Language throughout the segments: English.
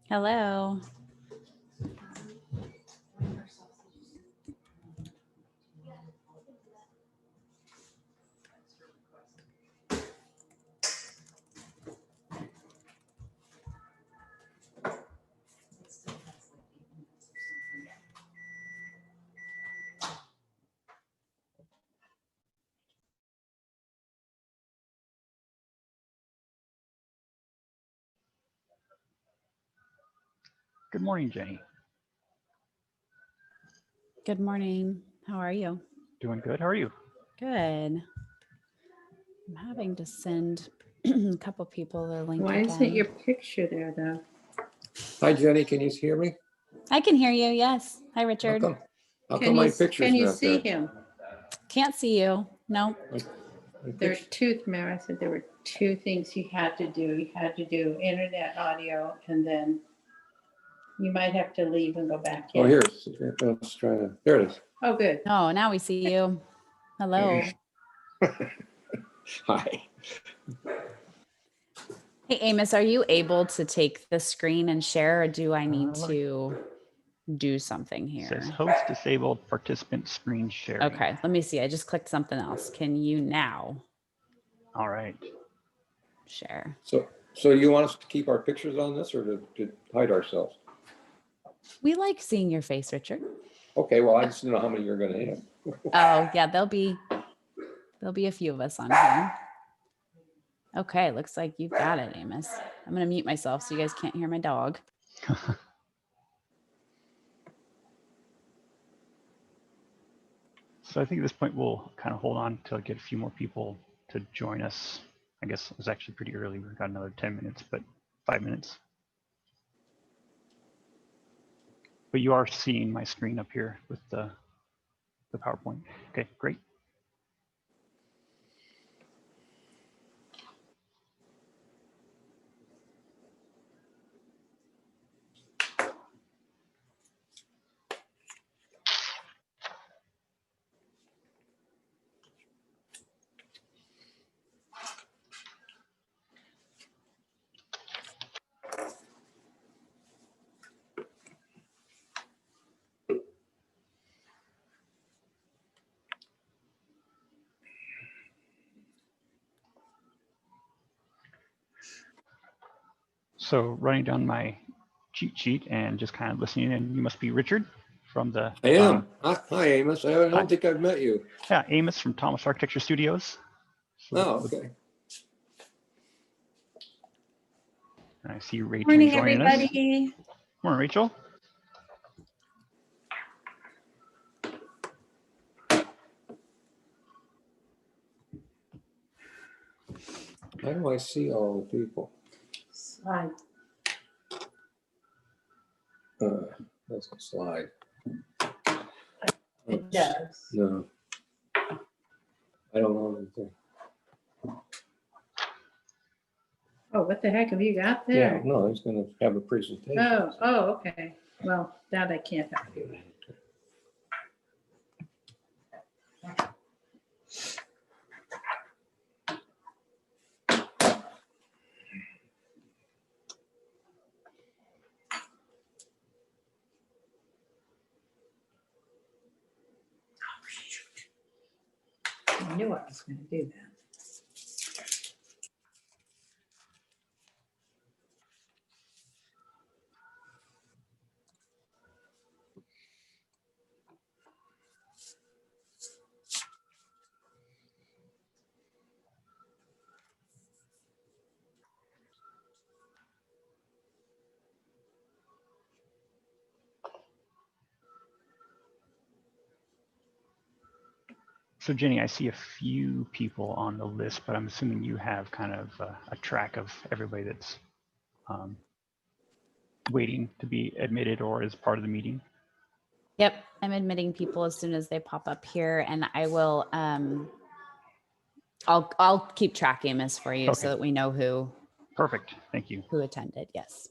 Hello. Good morning, Jenny. Good morning. How are you? Doing good. How are you? Good. I'm having to send a couple people the link Why again. isn't your picture there, though? Hi, Jenny. Can you hear me? I can hear you. Yes. Hi, Richard. How come my picture's Can you not see there? him? Can't see you. No. My There are picture- Mara said there were two things you had to do. You had to do internet audio, and then you might have to leave and go back in. Oh, here. Let's try to. There it is. Oh, good. Oh, now we see you. Hello. Hi. Hey, Amos, are you able to take the screen and share, or do I need to do something It here? says host disabled participant screen sharing. Okay, let me see. I just clicked something else. Can you now All right. share? So you want us to keep our pictures on this or to hide ourselves? We like seeing your face, Richard. Okay, well, I just don't know how many you're going to have. Oh, yeah, there'll be a few of us on here. Okay, looks like you've got it, Amos. I'm going to mute myself so you guys can't hear my dog. So I think at this point we'll kind of hold on to get a few more people to join us. I guess it was actually pretty early. We've got another 10 minutes, but 5 minutes. But you are seeing my screen up here with the PowerPoint. Okay, great. So running down my cheat sheet and just kind of listening in, you must be Richard from the... I am. Hi, Amos. I don't think I've met you. Yeah, Amos from Thomas Architecture Studios. Oh, okay. And I see Rachel Morning, joining us. everybody. Morning, Rachel. How do I see all the people? Slide. Doesn't slide. It does. No. I don't know anything. Oh, what the heck have you got Yeah, there? no, he's going to have a presentation. Oh, okay. Well, that I can't help you with. I knew I was going to do that. So Jenny, I see a few people on the list, but I'm assuming you have kind of a track of everybody that's waiting to be admitted or is part of the meeting. Yep, I'm admitting people as soon as they pop up here, and I will. I'll keep track, Amos, for you, Okay. so that we know who Perfect. Thank you. attended. Yes.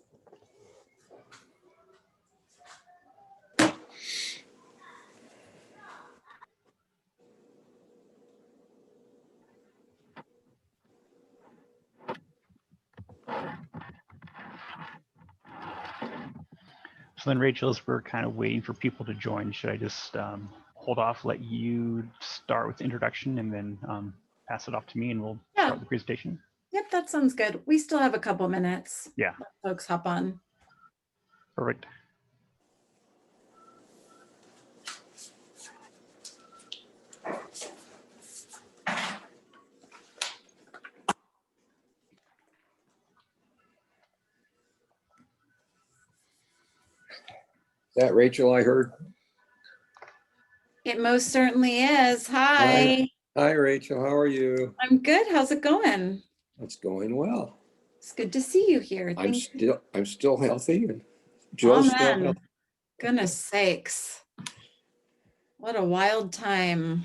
So then, Rachel, as we're kind of waiting for people to join, should I just hold off, let you start with the introduction, and then pass it off to me, and we'll Yeah. start the presentation? Yep, that sounds good. We still have a couple minutes. Yeah. Let folks hop on. Perfect. Is that Rachel I heard? It most certainly is. Hi. Hi, Rachel. How are you? I'm good. How's it going? It's going well. It's good to see you here. I'm Thank you. still healthy, and Jill's still Amen. healthy. Goodness sakes. What a wild time.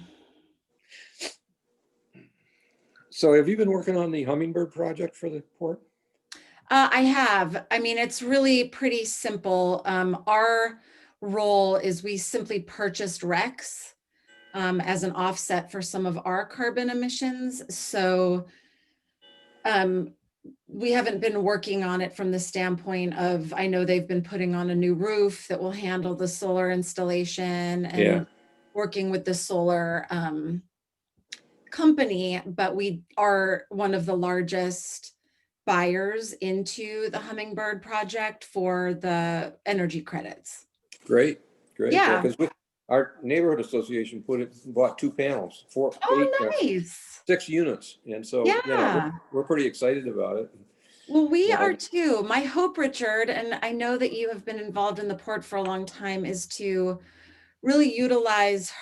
So have you been working on the hummingbird project for the port? I have. I mean, it's really pretty simple. Our role is we simply purchased RECs as an offset for some of our carbon emissions. So we haven't been working on it from the standpoint of, I know they've been putting on a new roof that will handle the solar installation and Yeah. working with the solar company, but we are one of the largest buyers into the Hummingbird project for the energy credits. Great. Yeah. Because our neighborhood association bought 2 panels, Oh, nice. 6 units. And so, you know, Yeah. we're pretty excited about it. Well, we Yeah. are too. My hope, Richard, and I know that you have been involved in the port for a long time, is to really utilize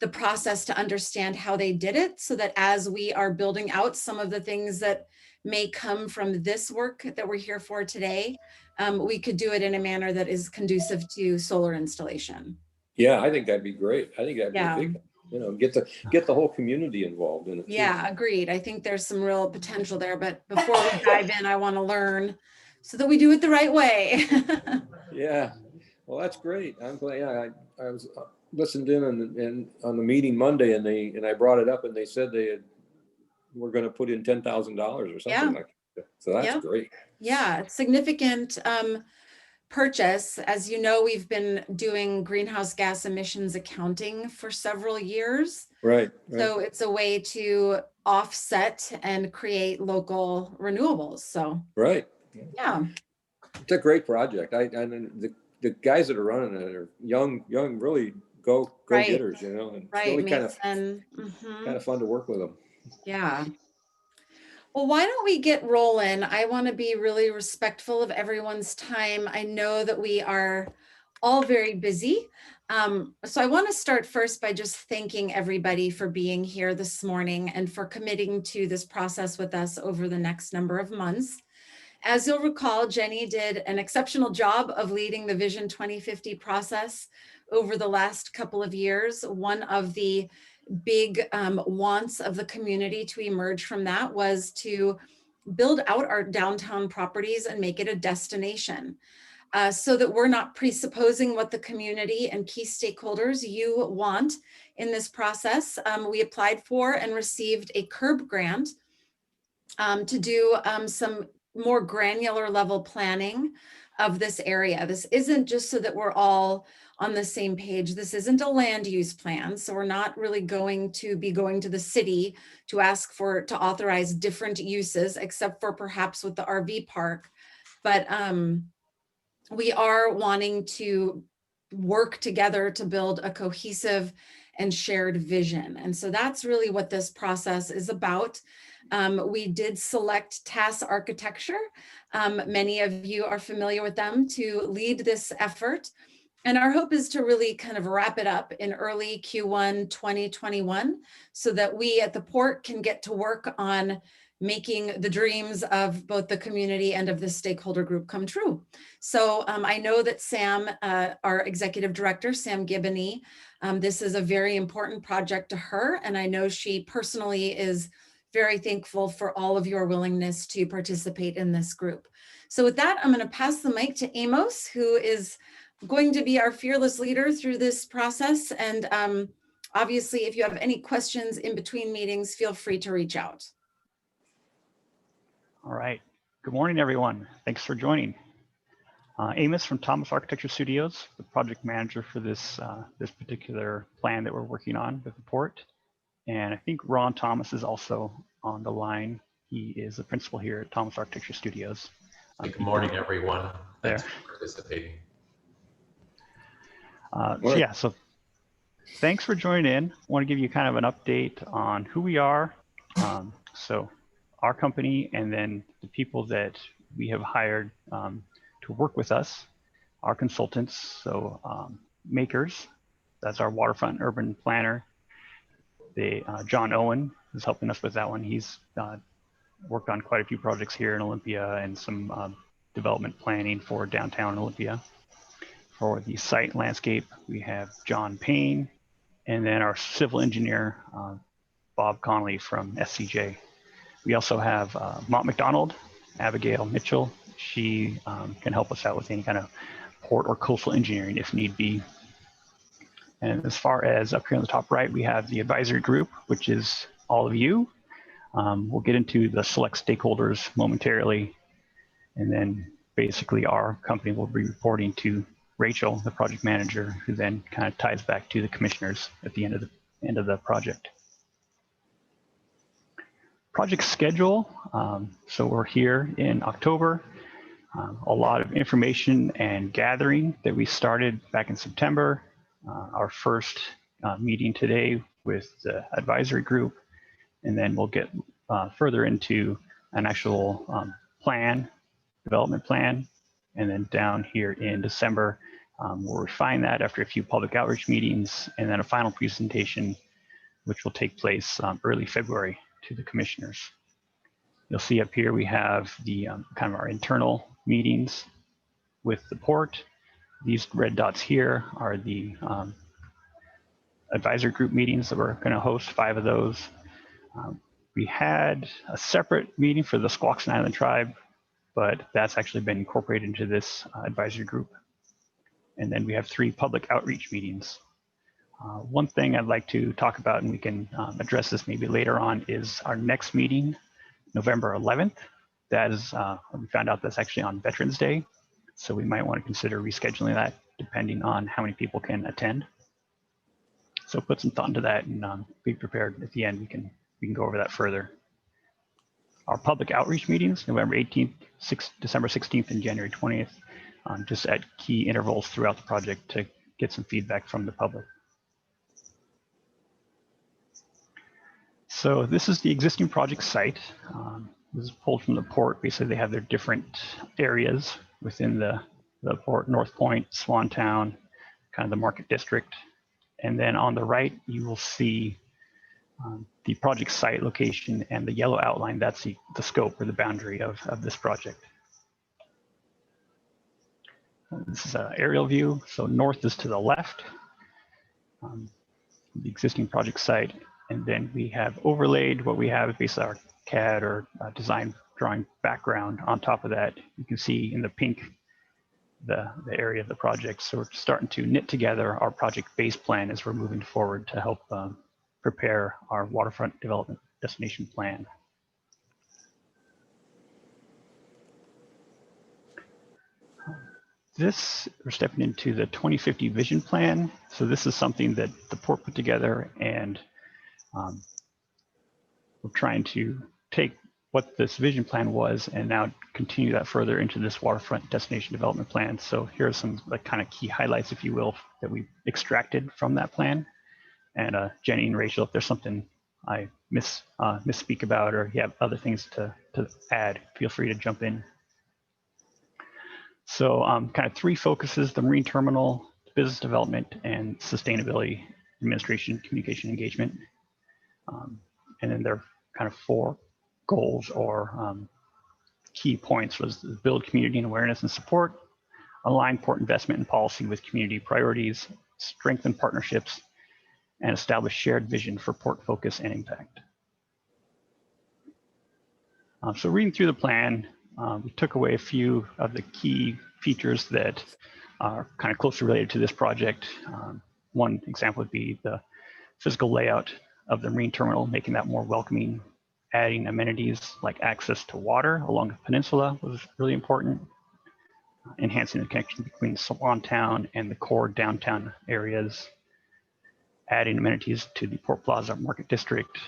the process to understand how they did it, so that as we are building out some of the things that may come from this work that we're here for today, we could do it in a manner that is conducive to solar installation. Yeah, I think that'd be great. I think that'd be Yeah. a big, you know, get the whole community involved in it. too. Yeah, agreed. I think there's some real potential there, but before we dive in, I want to learn so that we do it the right way. Yeah. Well, that's great. I'm glad. Yeah, I was listened in on the meeting Monday, and I brought it up, and they said were going to put in $10,000 or something Yeah. like that. So that's Yeah. great. Yeah, it's significant purchase. As you know, we've been doing greenhouse gas emissions accounting for several years. Right. So it's a way to offset and create local renewables. So Right. yeah, It's a great project. And the guys that are running it are young, really go Right. getters, you know, and it's right. really kind Mason. of fun to work with them. Yeah. Well, why don't we get rolling? I want to be really respectful of everyone's time. I know that we are all very busy. So I want to start first by just thanking everybody for being here this morning and for committing to this process with us over the next number of months. As you'll recall, Jenny did an exceptional job of leading the Vision 2050 process over the last couple of years. One of the big wants of the community to emerge from that was to build out our downtown properties and make it a destination, so that we're not presupposing what the community and key stakeholders you want in this process. We applied for and received a CURB grant to do some more granular level planning of this area. This isn't just so that we're all on the same page. This isn't a land use plan. So we're not really going to be going to the city to ask to authorize different uses, except for perhaps with the RV park. But we are wanting to work together to build a cohesive and shared vision. And so that's really what this process is about. We did select TAS Architecture. Many of you are familiar with them, to lead this effort. And our hope is to really kind of wrap it up in early Q1 2021, so that we at the port can get to work on making the dreams of both the community and of the stakeholder group come true. So I know that Sam, our executive director, Sam Giboney, this is a very important project to her. And I know she personally is very thankful for all of your willingness to participate in this group. So with that, I'm going to pass the mic to Amos, who is going to be our fearless leader through this process. And obviously, if you have any questions in between meetings, feel free to reach out. All right. Good morning, everyone. Thanks for joining. Amos from Thomas Architecture Studios, the project manager for this particular plan that we're working on with the port. And I think Ron Thomas is also on the line. He is the principal here at Thomas Architecture Studios. Good morning, everyone. There. Thanks for participating. So thanks for joining in. I want to give you kind of an update on who we are. So our company, and then the people that we have hired to work with us, our consultants. So Makers, that's our waterfront urban planner. John Owen is helping us with that one. He's worked on quite a few projects here in Olympia and some development planning for downtown Olympia. For the site landscape, we have John Payne, and then our civil engineer, Bob Connolly from SCJ. We also have Mont McDonald, Abigail Mitchell. She can help us out with any kind of port or coastal engineering if need be. And as far as up here on the top right, we have the advisory group, which is all of you. We'll get into the select stakeholders momentarily. And then basically our company will be reporting to Rachel, the project manager, who then kind of ties back to the commissioners at the end of the project. Project schedule. So we're here in October. A lot of information and gathering that we started back in September. Our first meeting today with the advisory group, and then we'll get further into an actual development plan, and then down here in December, we'll refine that after a few public outreach meetings, and then a final presentation, which will take place early February to the commissioners. You'll see up here we have the kind of our internal meetings with the port. These red dots here are the advisory group meetings that we're going to host, 5 of those. We had a separate meeting for the Squaxin Island tribe, but that's actually been incorporated into this advisory group. And then we have 3 public outreach meetings. One thing I'd like to talk about, and we can address this maybe later on, is our next meeting, November 11th. That is, we found out that's actually on Veterans Day. So we might want to consider rescheduling that depending on how many people can attend. So put some thought into that and be prepared at the end. We can go over that further. Our public outreach meetings, November 18th, December 16th, and January 20th, just at key intervals throughout the project to get some feedback from the public. So this is the existing project site. This is pulled from the port. Basically, they have their different areas within the port, North Point, Swantown, kind of the market district. And then on the right, you will see the project site location, and the yellow outline, that's the scope or the boundary of this project. This is an aerial view. So north is to the left, the existing project site. And then we have overlaid what we have is basically our CAD or design drawing background. On top of that, you can see in the pink, the area of the project. So we're starting to knit together our project base plan as we're moving forward to help prepare our waterfront development destination plan. We're stepping into the 2050 vision plan. So this is something that the port put together, and we're trying to take what this vision plan was and now continue that further into this waterfront destination development plan. So here are some kind of key highlights, if you will, that we extracted from that plan. And Jenny and Rachel, if there's something I misspeak about or you have other things to add, feel free to jump in. So kind of 3 focuses: the marine terminal, business development, and sustainability, administration, communication, engagement. And then there are kind of 4 goals or key points: was build community and awareness and support, align port investment and policy with community priorities, strengthen partnerships, and establish shared vision for port focus and impact. So reading through the plan, we took away a few of the key features that are kind of closely related to this project. One example would be the physical layout of the marine terminal, making that more welcoming. Adding amenities like access to water along the peninsula was really important. enhancing the connection between Swantown and the core downtown areas, adding amenities to the Port Plaza Market District,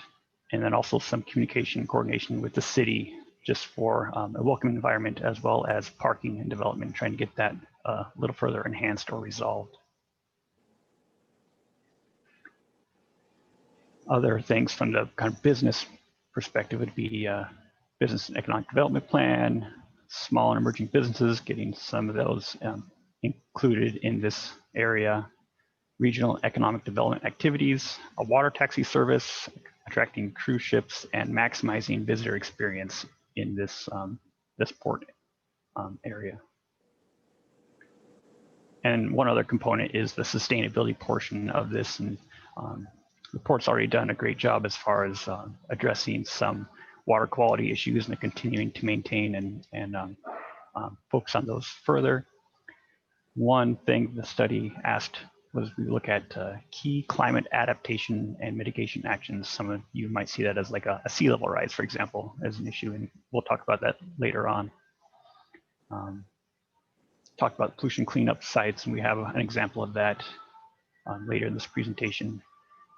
and then also some communication and coordination with the city just for a welcoming environment, as well as parking and development, trying to get that a little further enhanced or resolved. Other things from the kind of business perspective would be business and economic development plan, small and emerging businesses, getting some of those included in this area, regional economic development activities, a water taxi service, attracting cruise ships, and maximizing visitor experience in this, this port area. And one other component is the sustainability portion of this. And the port's already done a great job as far as addressing some water quality issues, and they're continuing to maintain and focus on those further. One thing the study asked was we look at key climate adaptation and mitigation actions. Some of you might see that as like a sea level rise, for example, as an issue, and we'll talk about that later on. Talk about pollution cleanup sites, and we have an example of that later in this presentation,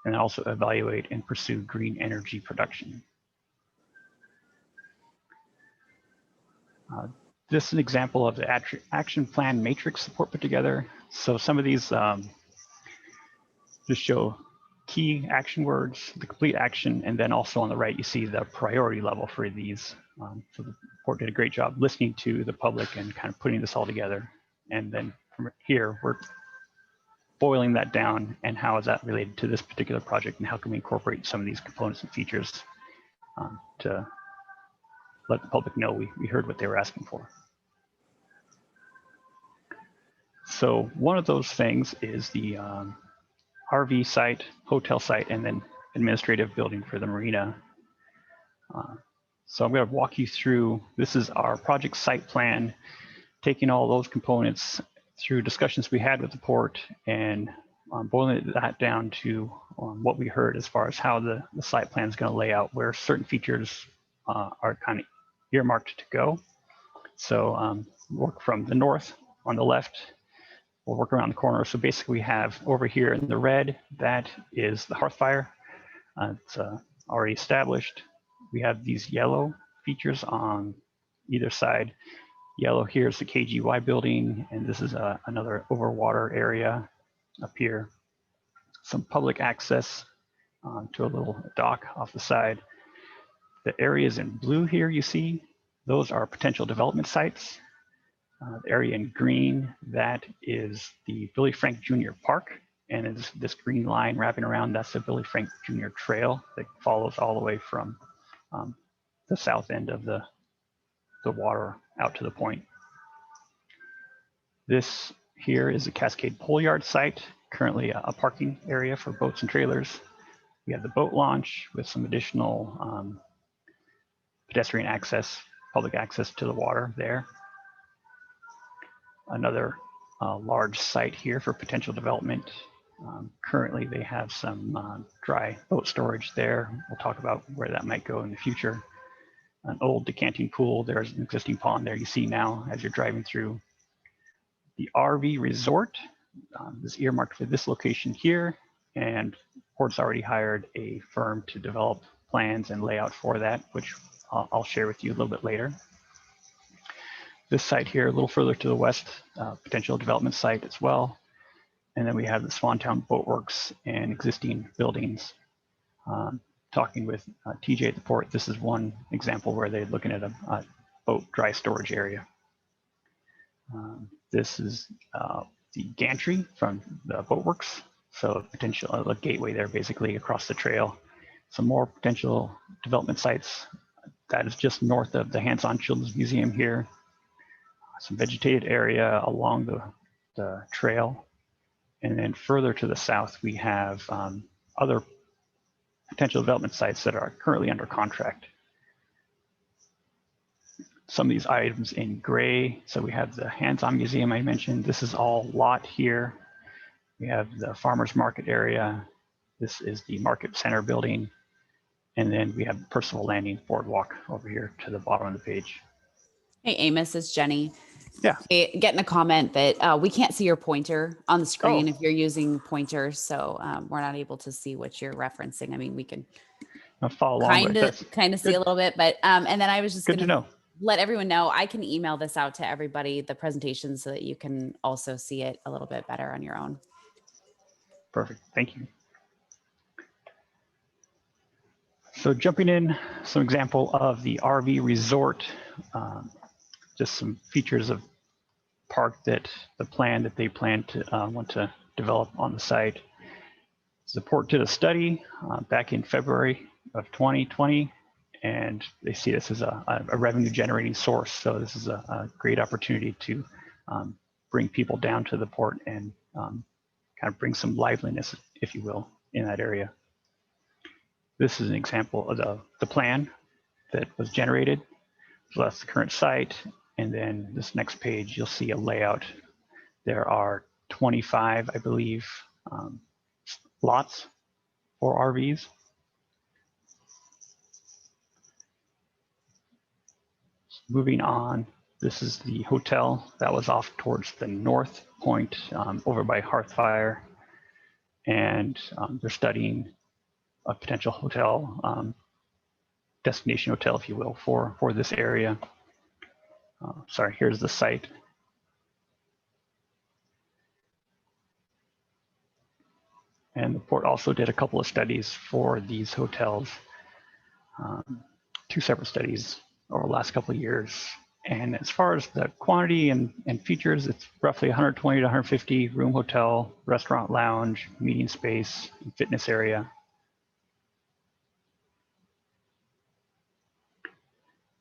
and also evaluate and pursue green energy production. This is an example of the action plan matrix support put together. So some of these just show key action words, the complete action, and then also on the right, you see the priority level for these. So the report did a great job listening to the public and kind of putting this all together. And then from here, we're boiling that down and how is that related to this particular project and how can we incorporate some of these components and features to let the public know we heard what they were asking for. So one of those things is the RV site, hotel site, and then administrative building for the marina. So I'm going to walk you through, this is our project site plan, taking all those components through discussions we had with the port and boiling that down to what we heard as far as how the site plan is going to lay out, where certain features are kind of earmarked to go. So work from the north on the left, we'll work around the corner. So basically we have over here in the red, that is the hearth fire. It's already established. We have these yellow features on either side. Yellow here is the KGY building, and this is another overwater area up here. Some public access to a little dock off the side. The areas in blue here you see, those are potential development sites. The area in green, that is the Billy Frank Jr. Park, and is this green line wrapping around, that's the Billy Frank Jr. Trail that follows all the way from the south end of the water out to the point. This here is a Cascade Pole Yard site, currently a parking area for boats and trailers. We have the boat launch with some additional pedestrian access, public access to the water there. Another large site here for potential development. Currently, they have some dry boat storage there. We'll talk about where that might go in the future. An old decanting pool, there's an existing pond there you see now as you're driving through. The RV resort is earmarked for this location here, and Port's already hired a firm to develop plans and layout for that, which I'll share with you a little bit later. This site here, a little further to the west, potential development site as well. And then we have the Swantown Boatworks and existing buildings. Talking with TJ at the port, this is one example where they're looking at a boat dry storage area. This is the gantry from the Boatworks. So potential a gateway there basically across the trail. Some more potential development sites. That is just north of the Hands-On Children's Museum here. Some vegetated area along the trail. And then further to the south, we have other potential development sites that are currently under contract. Some of these items in gray. So we have the Hands-On Museum I mentioned. This is all lot here. We have the farmers market area. This is the market center building. And then we have the Percival Landing boardwalk over here to the bottom of the page. Hey, Amos, it's Jenny. Yeah. Hey, getting a comment that we can't see your pointer on the screen Oh. if you're using pointers, so we're not able to see what you're referencing. I mean, we can I'll follow along. But that's kind of see good. a little bit, but and then I was just Good to going to know. let everyone know I can email this out to everybody, the presentation, so that you can also see it a little bit better on your own. Perfect. Thank you. So jumping in, some example of the RV resort, just some features of park that the plan that they plan to want to develop on the site. Support to the study back in February of 2020, and they see this as a revenue generating source. So this is a great opportunity to bring people down to the port and kind of bring some liveliness, if you will, in that area. This is an example of the plan that was generated. So that's the current site. And then this next page, you'll see a layout. There are 25, I believe, lots for RVs. Moving on, this is the hotel that was off towards the north point over by Hearthfire. And they're studying a potential hotel, destination hotel, if you will, for this area. Sorry, here's the site. And the port also did a couple of studies for these hotels, 2 separate studies over the last couple of years. And as far as the quantity and features, it's roughly 120 to 150 room hotel, restaurant, lounge, meeting space, and fitness area.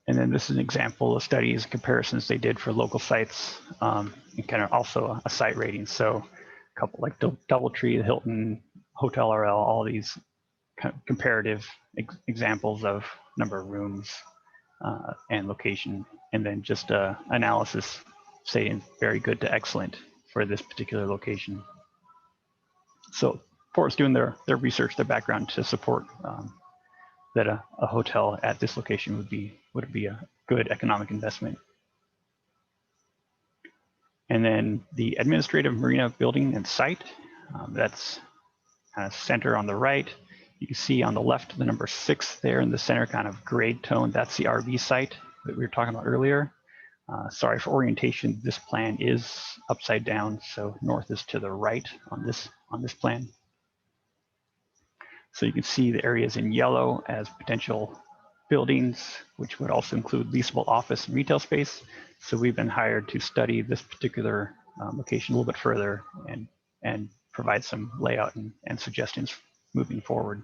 And then this is an example of studies and comparisons they did for local sites, and kind of also a site rating. So a couple like DoubleTree, the Hilton, Hotel RL, all these comparative examples of number of rooms and location, and then just analysis saying very good to excellent for this particular location. So Port's doing their research, their background to support that a hotel at this location would be a good economic investment. And then the administrative marina building and site, that's kind of center on the right. You can see on the left, the number 6 there in the center, kind of grade tone. That's the RV site that we were talking about earlier. Sorry for orientation. This plan is upside down, so north is to the right on this plan. So you can see the areas in yellow as potential buildings, which would also include leasable office and retail space. So we've been hired to study this particular location a little bit further and provide some layout and suggestions moving forward.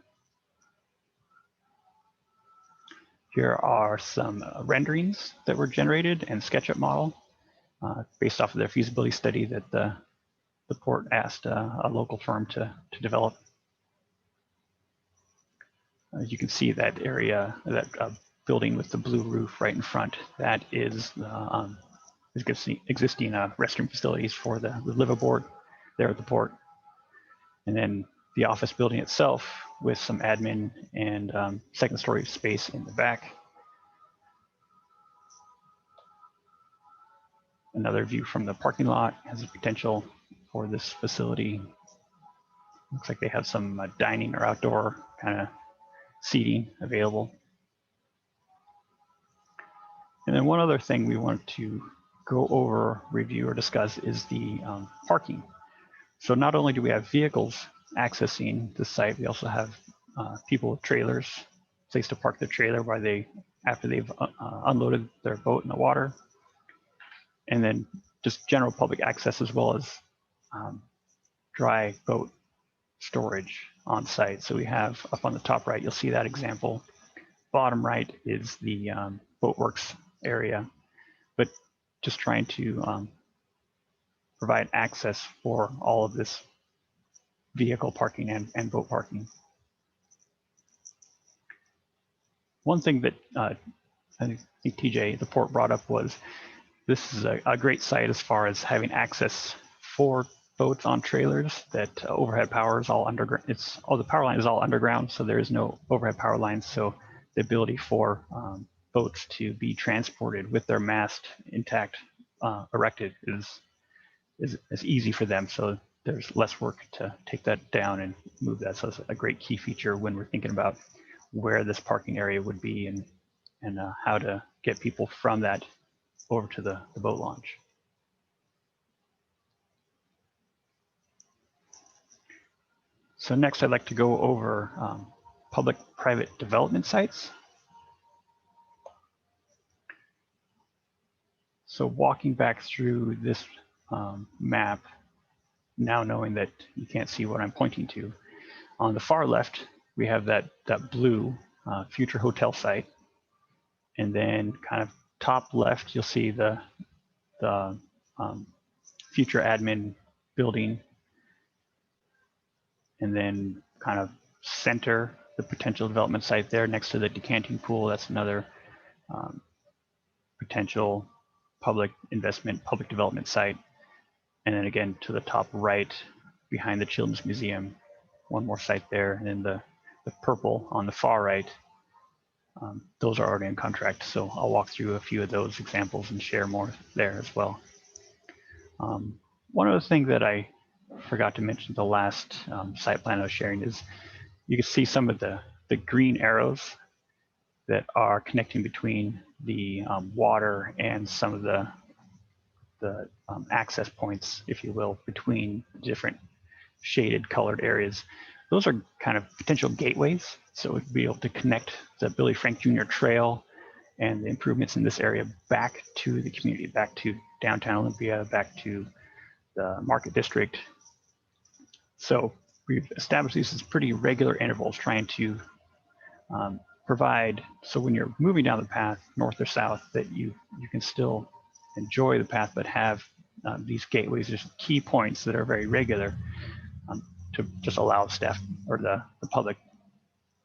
Here are some renderings that were generated and SketchUp model based off of their feasibility study that the port asked a local firm to develop. As you can see, that area, that building with the blue roof right in front, that is existing restroom facilities for the liveaboard there at the port. And then the office building itself with some admin and second story space in the back. Another view from the parking lot has a potential for this facility. Looks like they have some dining or outdoor kind of seating available. And then one other thing we want to go over, review, or discuss is the parking. So not only do we have vehicles accessing the site, we also have people with trailers, place to park their trailer while after they've unloaded their boat in the water. And then just general public access, as well as dry boat storage on site. So we have up on the top right, you'll see that example. Bottom right is the boatworks area, but just trying to provide access for all of this vehicle parking and boat parking. One thing that I think TJ, the port, brought up was this is a great site as far as having access for boats on trailers. That overhead power is all underground. The power line is all underground, so there is no overhead power lines. So the ability for boats to be transported with their mast intact, erected is easy for them. So there's less work to take that down and move that. So it's a great key feature when we're thinking about where this parking area would be and how to get people from that over to the boat launch. So next I'd like to go over public-private development sites. So walking back through this map, now knowing that you can't see what I'm pointing to, on the far left, we have that blue future hotel site. And then kind of top left, you'll see the future admin building. And then kind of center the potential development site there next to the decanting pool. That's another potential public investment, public development site. And then again, to the top right, behind the Children's Museum, one more site there. And then the purple on the far right, those are already in contract. So I'll walk through a few of those examples and share more there as well. One other thing that I forgot to mention the last site plan I was sharing is you can see some of the green arrows that are connecting between the water and some of the access points, if you will, between different shaded colored areas. Those are kind of potential gateways. So we'd be able to connect the Billy Frank Jr. Trail and the improvements in this area back to the community, back to downtown Olympia, back to the market district. So we've established these as pretty regular intervals, trying to provide, so when you're moving down the path, north or south, that you can still enjoy the path, but have these gateways, just key points that are very regular to just allow staff or the public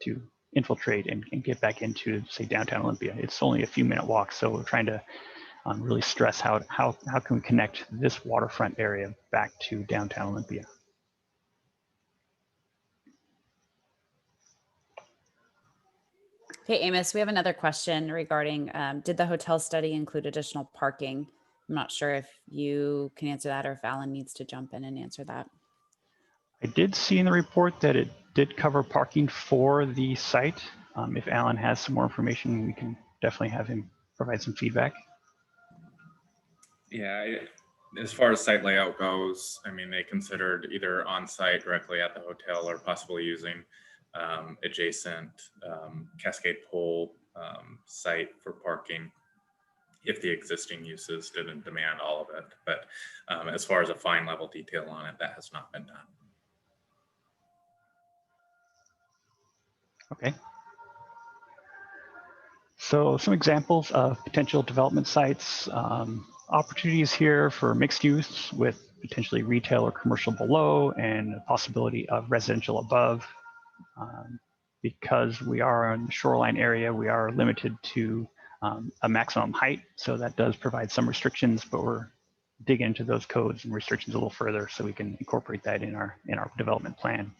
to infiltrate and get back into, say, downtown Olympia. It's only a few minute walk, so we're trying to really stress how can we connect this waterfront area back to downtown Olympia. Okay, Amos, we have another question regarding, did the hotel study include additional parking? I'm not sure if you can answer that or if Alan needs to jump in and answer that. I did see in the report that it did cover parking for the site. If Alan has some more information, we can definitely have him provide some feedback. Yeah, as far as site layout goes, I mean, they considered either on site directly at the hotel or possibly using adjacent Cascade Pole site for parking if the existing uses didn't demand all of it. But as far as a fine level detail on it, that has not been done. Okay. So some examples of potential development sites, opportunities here for mixed use with potentially retail or commercial below and a possibility of residential above. Because we are in the shoreline area, we are limited to a maximum height. So that does provide some restrictions, but we're digging into those codes and restrictions a little further so we can incorporate that in our development plan.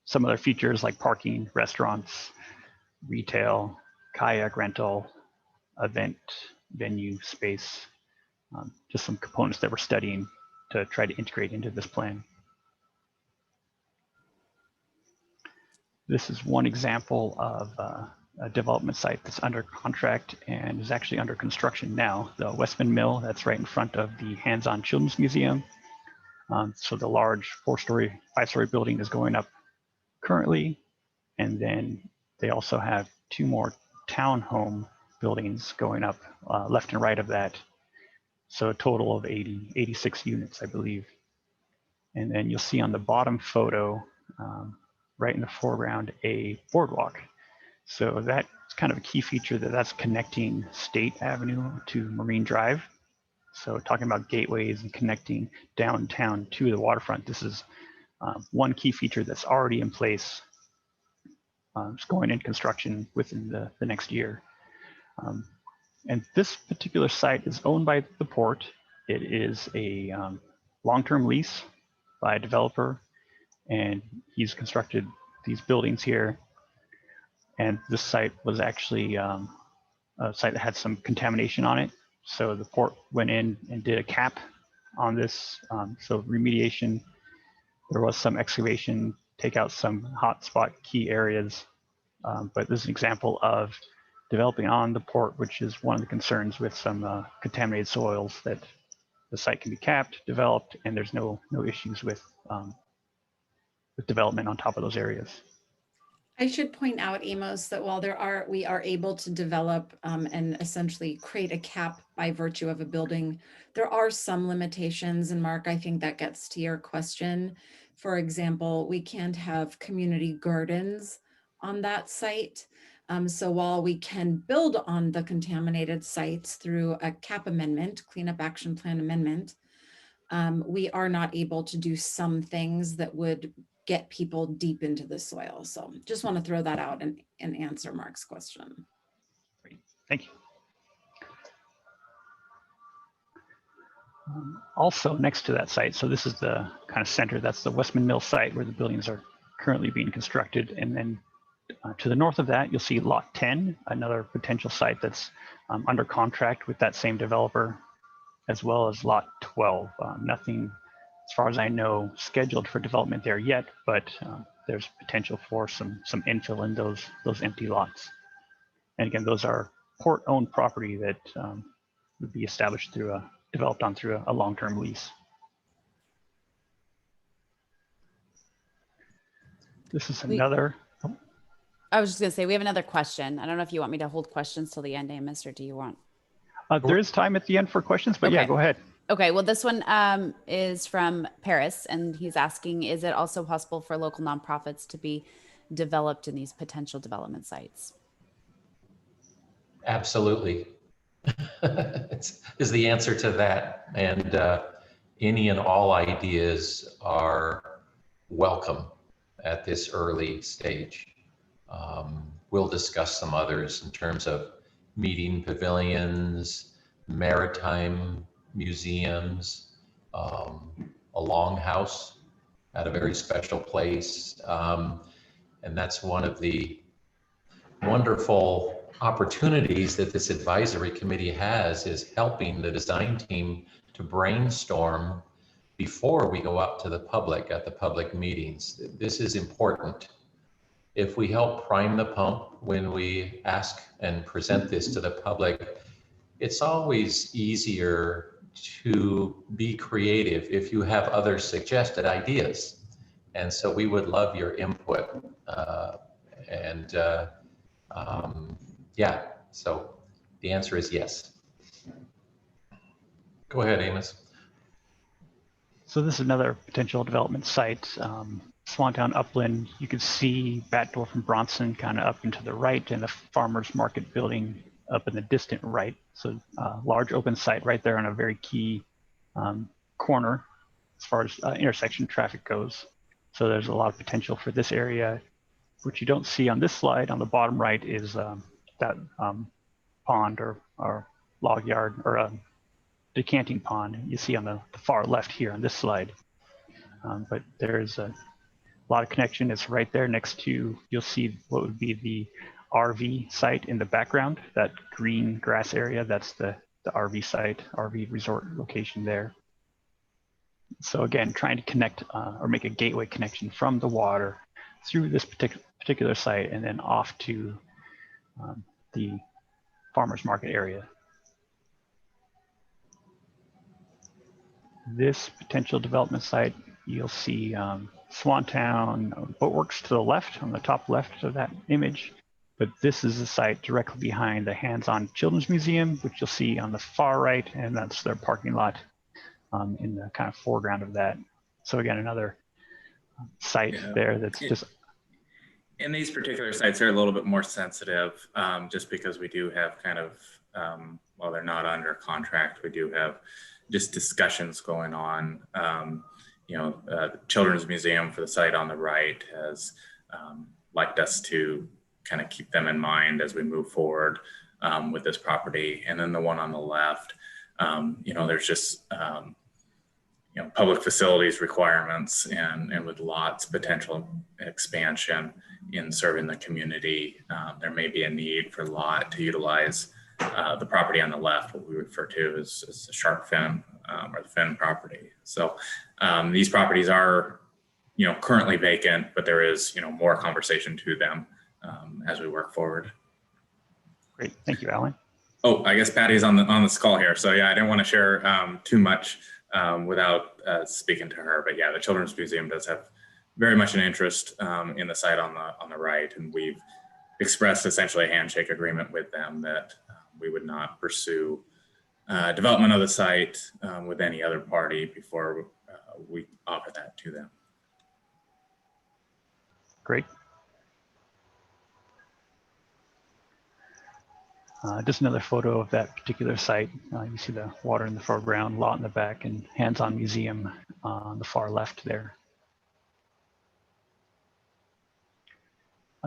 Some other features like parking, restaurants, retail, kayak rental, event venue space, just some components that we're studying to try to integrate into this plan. This is one example of a development site that's under contract and is actually under construction now. The Westman Mill, that's right in front of the Hands-On Children's Museum. So the large 4-story, 5-story building is going up currently. And then they also have 2 more townhome buildings going up left and right of that. So a total of 86 units, I believe. And then you'll see on the bottom photo, right in the foreground, a boardwalk. So that's kind of a key feature that's connecting State Avenue to Marine Drive. So talking about gateways and connecting downtown to the waterfront, this is one key feature that's already in place. It's going in construction within the next year. And this particular site is owned by the port. It is a long-term lease by a developer, and he's constructed these buildings here. And this site was actually a site that had some contamination on it. So the port went in and did a cap on this. So remediation, there was some excavation, take out some hotspot key areas. But this is an example of developing on the port, which is one of the concerns with some contaminated soils, that the site can be capped, developed, and there's no issues with development on top of those areas. I should point out, Amos, that while we are able to develop and essentially create a cap by virtue of a building, there are some limitations. And Mark, I think that gets to your question. For example, we can't have community gardens on that site. So while we can build on the contaminated sites through a cap amendment, cleanup action plan amendment, we are not able to do some things that would get people deep into the soil. So just want to throw that out and answer Mark's question. Great. Thank you. Also next to that site, so this is the kind of center, that's the Westman Mill site where the buildings are currently being constructed. And then to the north of that, you'll see lot 10, another potential site that's under contract with that same developer, as well as lot 12. Nothing, as far as I know, scheduled for development there yet, but there's potential for some infill in those empty lots. And again, those are port-owned property that would be established through developed on through a long-term lease. This is another. I was just gonna say, we have another question. I don't know if you want me to hold questions till the end, Amos, or do you want? There is time at the end for questions, but yeah, go ahead. Okay, well, this one is from Paris, and he's asking, is it also possible for local nonprofits to be developed in these potential development sites? Absolutely. is the answer to that. And any and all ideas are welcome at this early stage. We'll discuss some others in terms of meeting pavilions, maritime museums, a longhouse at a very special place. And that's one of the wonderful opportunities that this advisory committee has, is helping the design team to brainstorm before we go out to the public at the public meetings. This is important. If we help prime the pump when we ask and present this to the public, it's always easier to be creative if you have other suggested ideas. And so we would love your input. Yeah, so the answer is yes. Go ahead, Amos. So this is another potential development site, Swantown Upland. You can see Batdorf and Bronson kind of up and to the right, and the farmers market building up in the distant right. So large open site right there on a very key corner as far as intersection traffic goes. So there's a lot of potential for this area. What you don't see on this slide on the bottom right is that pond or log yard or decanting pond you see on the far left here on this slide. But there's a lot of connection. It's right there next to, you'll see what would be the RV site in the background, that green grass area, that's the RV site, RV resort location there. So again, trying to connect or make a gateway connection from the water through this particular site and then off to the farmers market area. This potential development site, you'll see Swantown Boatworks to the left, on the top left of that image. But this is a site directly behind the Hands-On Children's Museum, which you'll see on the far right, and that's their parking lot in the kind of foreground of that. So again, another site there that's just... And these particular sites are a little bit more sensitive, just because we do have kind of, while they're not under contract, we do have just discussions going on. The Children's Museum for the site on the right has liked us to kind of keep them in mind as we move forward with this property. And then the one on the left, there's just, public facilities requirements and with lots potential expansion in serving the community, there may be a need for lot to utilize the property on the left, what we refer to as the shark fin or the fin property. So these properties are, currently vacant, but there is, more conversation to them as we work forward. Great, thank you, Alan. Oh, I guess Patty's on this call here. So yeah, I didn't want to share too much without speaking to her. But yeah, the Children's Museum does have very much an interest in the site on the right, and we've expressed essentially a handshake agreement with them that we would not pursue development of the site with any other party before we offer that to them. Great. Just another photo of that particular site. You see the water in the foreground, lot in the back, and hands-on museum on the far left there.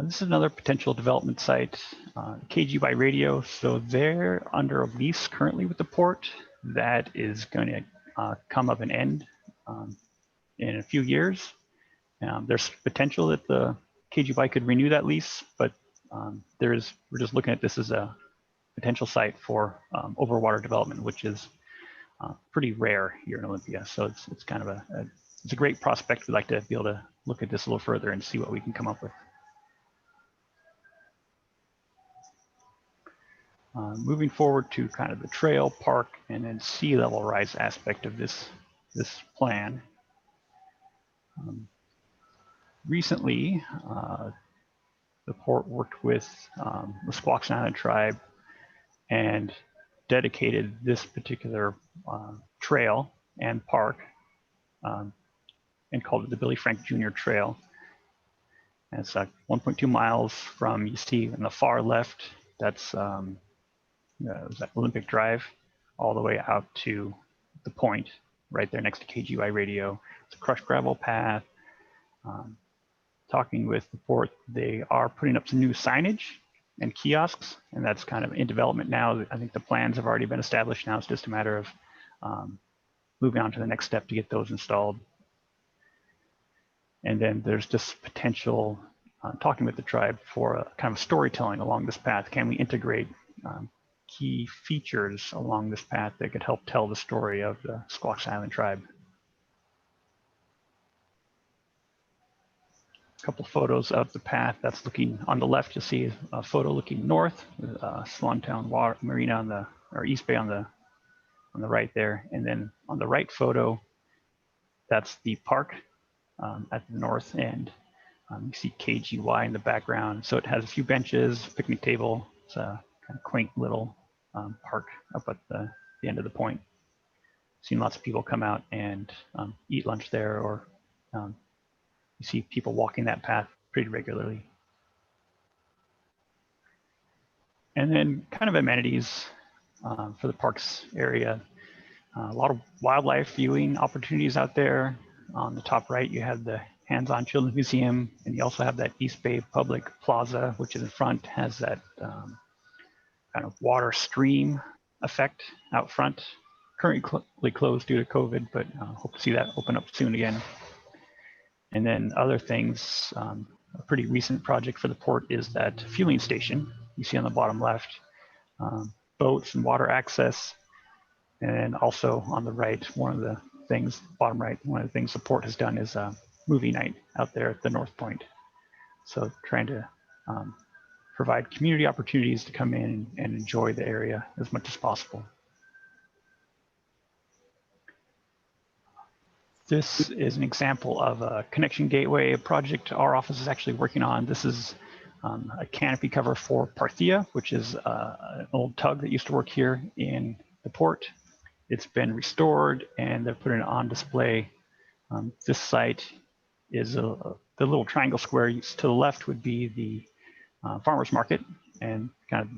This is another potential development site, KGY Radio. So they're under a lease currently with the port that is going to come of an end in a few years. There's potential that the KGY could renew that lease, but we're just looking at this as a potential site for overwater development, which is pretty rare here in Olympia. So it's kind of it's a great prospect. We'd like to be able to look at this a little further and see what we can come up with. Moving forward to kind of the trail, park, and then sea level rise aspect of this plan. Recently, the port worked with the Mccleskey Island tribe and dedicated this particular trail and park and called it the Billy Frank Jr. Trail. And it's 1.2 miles from, you see in the far left, that's that Olympic Drive, all the way out to the point right there next to KGY Radio. It's a crushed gravel path. Talking with the port, they are putting up some new signage and kiosks, and that's kind of in development now. I think the plans have already been established. Now it's just a matter of moving on to the next step to get those installed. And then there's just potential talking with the tribe for a kind of storytelling along this path. Can we integrate key features along this path that could help tell the story of the Mccleskey Island tribe? A couple photos of the path that's looking on the left. You'll see a photo looking north, Swantown Water Marina on the, or East Bay on the right there. And then on the right photo, that's the park at the north end. You see KGY in the background. So it has a few benches, picnic table. It's a kind of quaint little park up at the end of the point. Seen lots of people come out and eat lunch there, or you see people walking that path pretty regularly. And then kind of amenities for the parks area. A lot of wildlife viewing opportunities out there. On the top right, you have the hands-on Children's Museum, and you also have that East Bay Public Plaza, which is in front, has that kind of water stream effect out front. Currently closed due to COVID, but hope to see that open up soon again. And then other things, a pretty recent project for the port is that fueling station you see on the bottom left, boats and water access. And also on the right, one of the things, bottom right, one of the things the port has done is a movie night out there at the North Point. So trying to provide community opportunities to come in and enjoy the area as much as possible. This is an example of a connection gateway project our office is actually working on. This is a canopy cover for Parthia, which is an old tug that used to work here in the port. It's been restored and they're putting it on display. This site is the little triangle square to the left would be the farmer's market, and kind of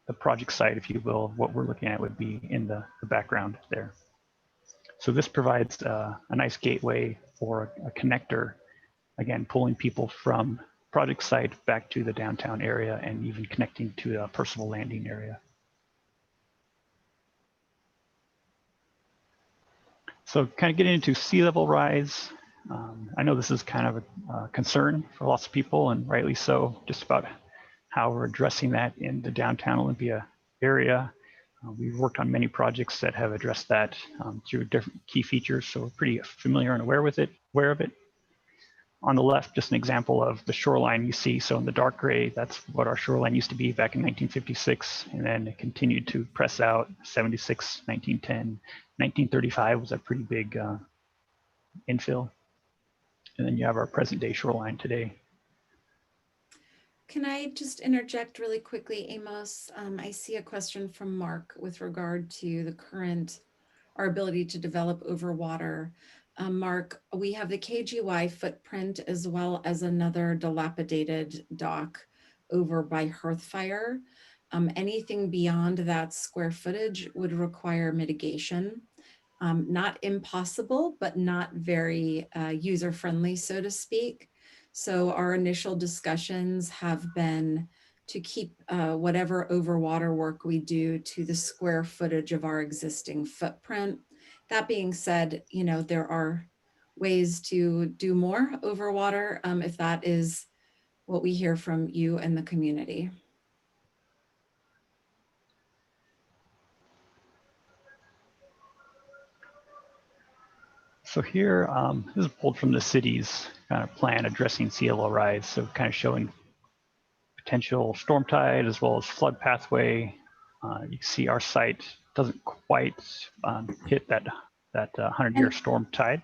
the project site, if you will, what we're looking at would be in the background there. So this provides a nice gateway or a connector, again, pulling people from project site back to the downtown area and even connecting to a Percival Landing area. So kind of getting into sea level rise. I know this is kind of a concern for lots of people, and rightly so, just about how we're addressing that in the downtown Olympia area. We've worked on many projects that have addressed that through different key features, so we're pretty familiar and aware of it. On the left, just an example of the shoreline you see. So in the dark gray, that's what our shoreline used to be back in 1956, and then it continued to press out 76, 1910. 1935 was a pretty big infill. And then you have our present day shoreline today. Can I just interject really quickly, Amos? I see a question from Mark with regard to our ability to develop over water. Mark, we have the KGY footprint as well as another dilapidated dock over by Hearthfire. Anything beyond that square footage would require mitigation. Not impossible, but not very user-friendly, so to speak. So our initial discussions have been to keep whatever overwater work we do to the square footage of our existing footprint. That being said, there are ways to do more overwater if that is what we hear from you and the community. So here, this is pulled from the city's kind of plan addressing sea level rise. So kind of showing potential storm tide as well as flood pathway. You can see our site doesn't quite hit that 100-year storm tide.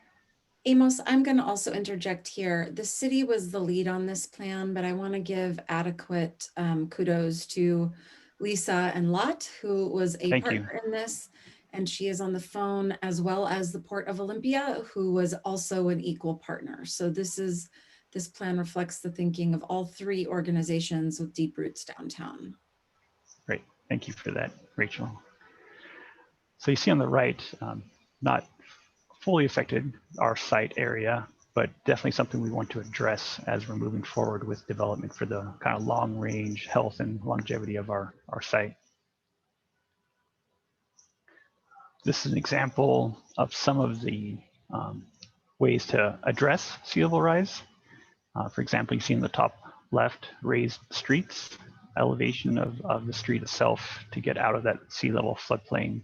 Amos, I'm going to also interject here. The city was the lead on this plan, but I want to give adequate kudos to Lisa and Lot, who was a partner in this. And she is on the phone, as well as the Port of Olympia, who was also an equal partner. So this plan reflects the thinking of all three organizations with deep roots downtown. Great, thank you for that, Rachel. So you see on the right, not fully affected our site area, but definitely something we want to address as we're moving forward with development for the kind of long range health and longevity of our site. This is an example of some of the ways to address sea level rise. For example, you see in the top left, raised streets, elevation of the street itself to get out of that sea level floodplain.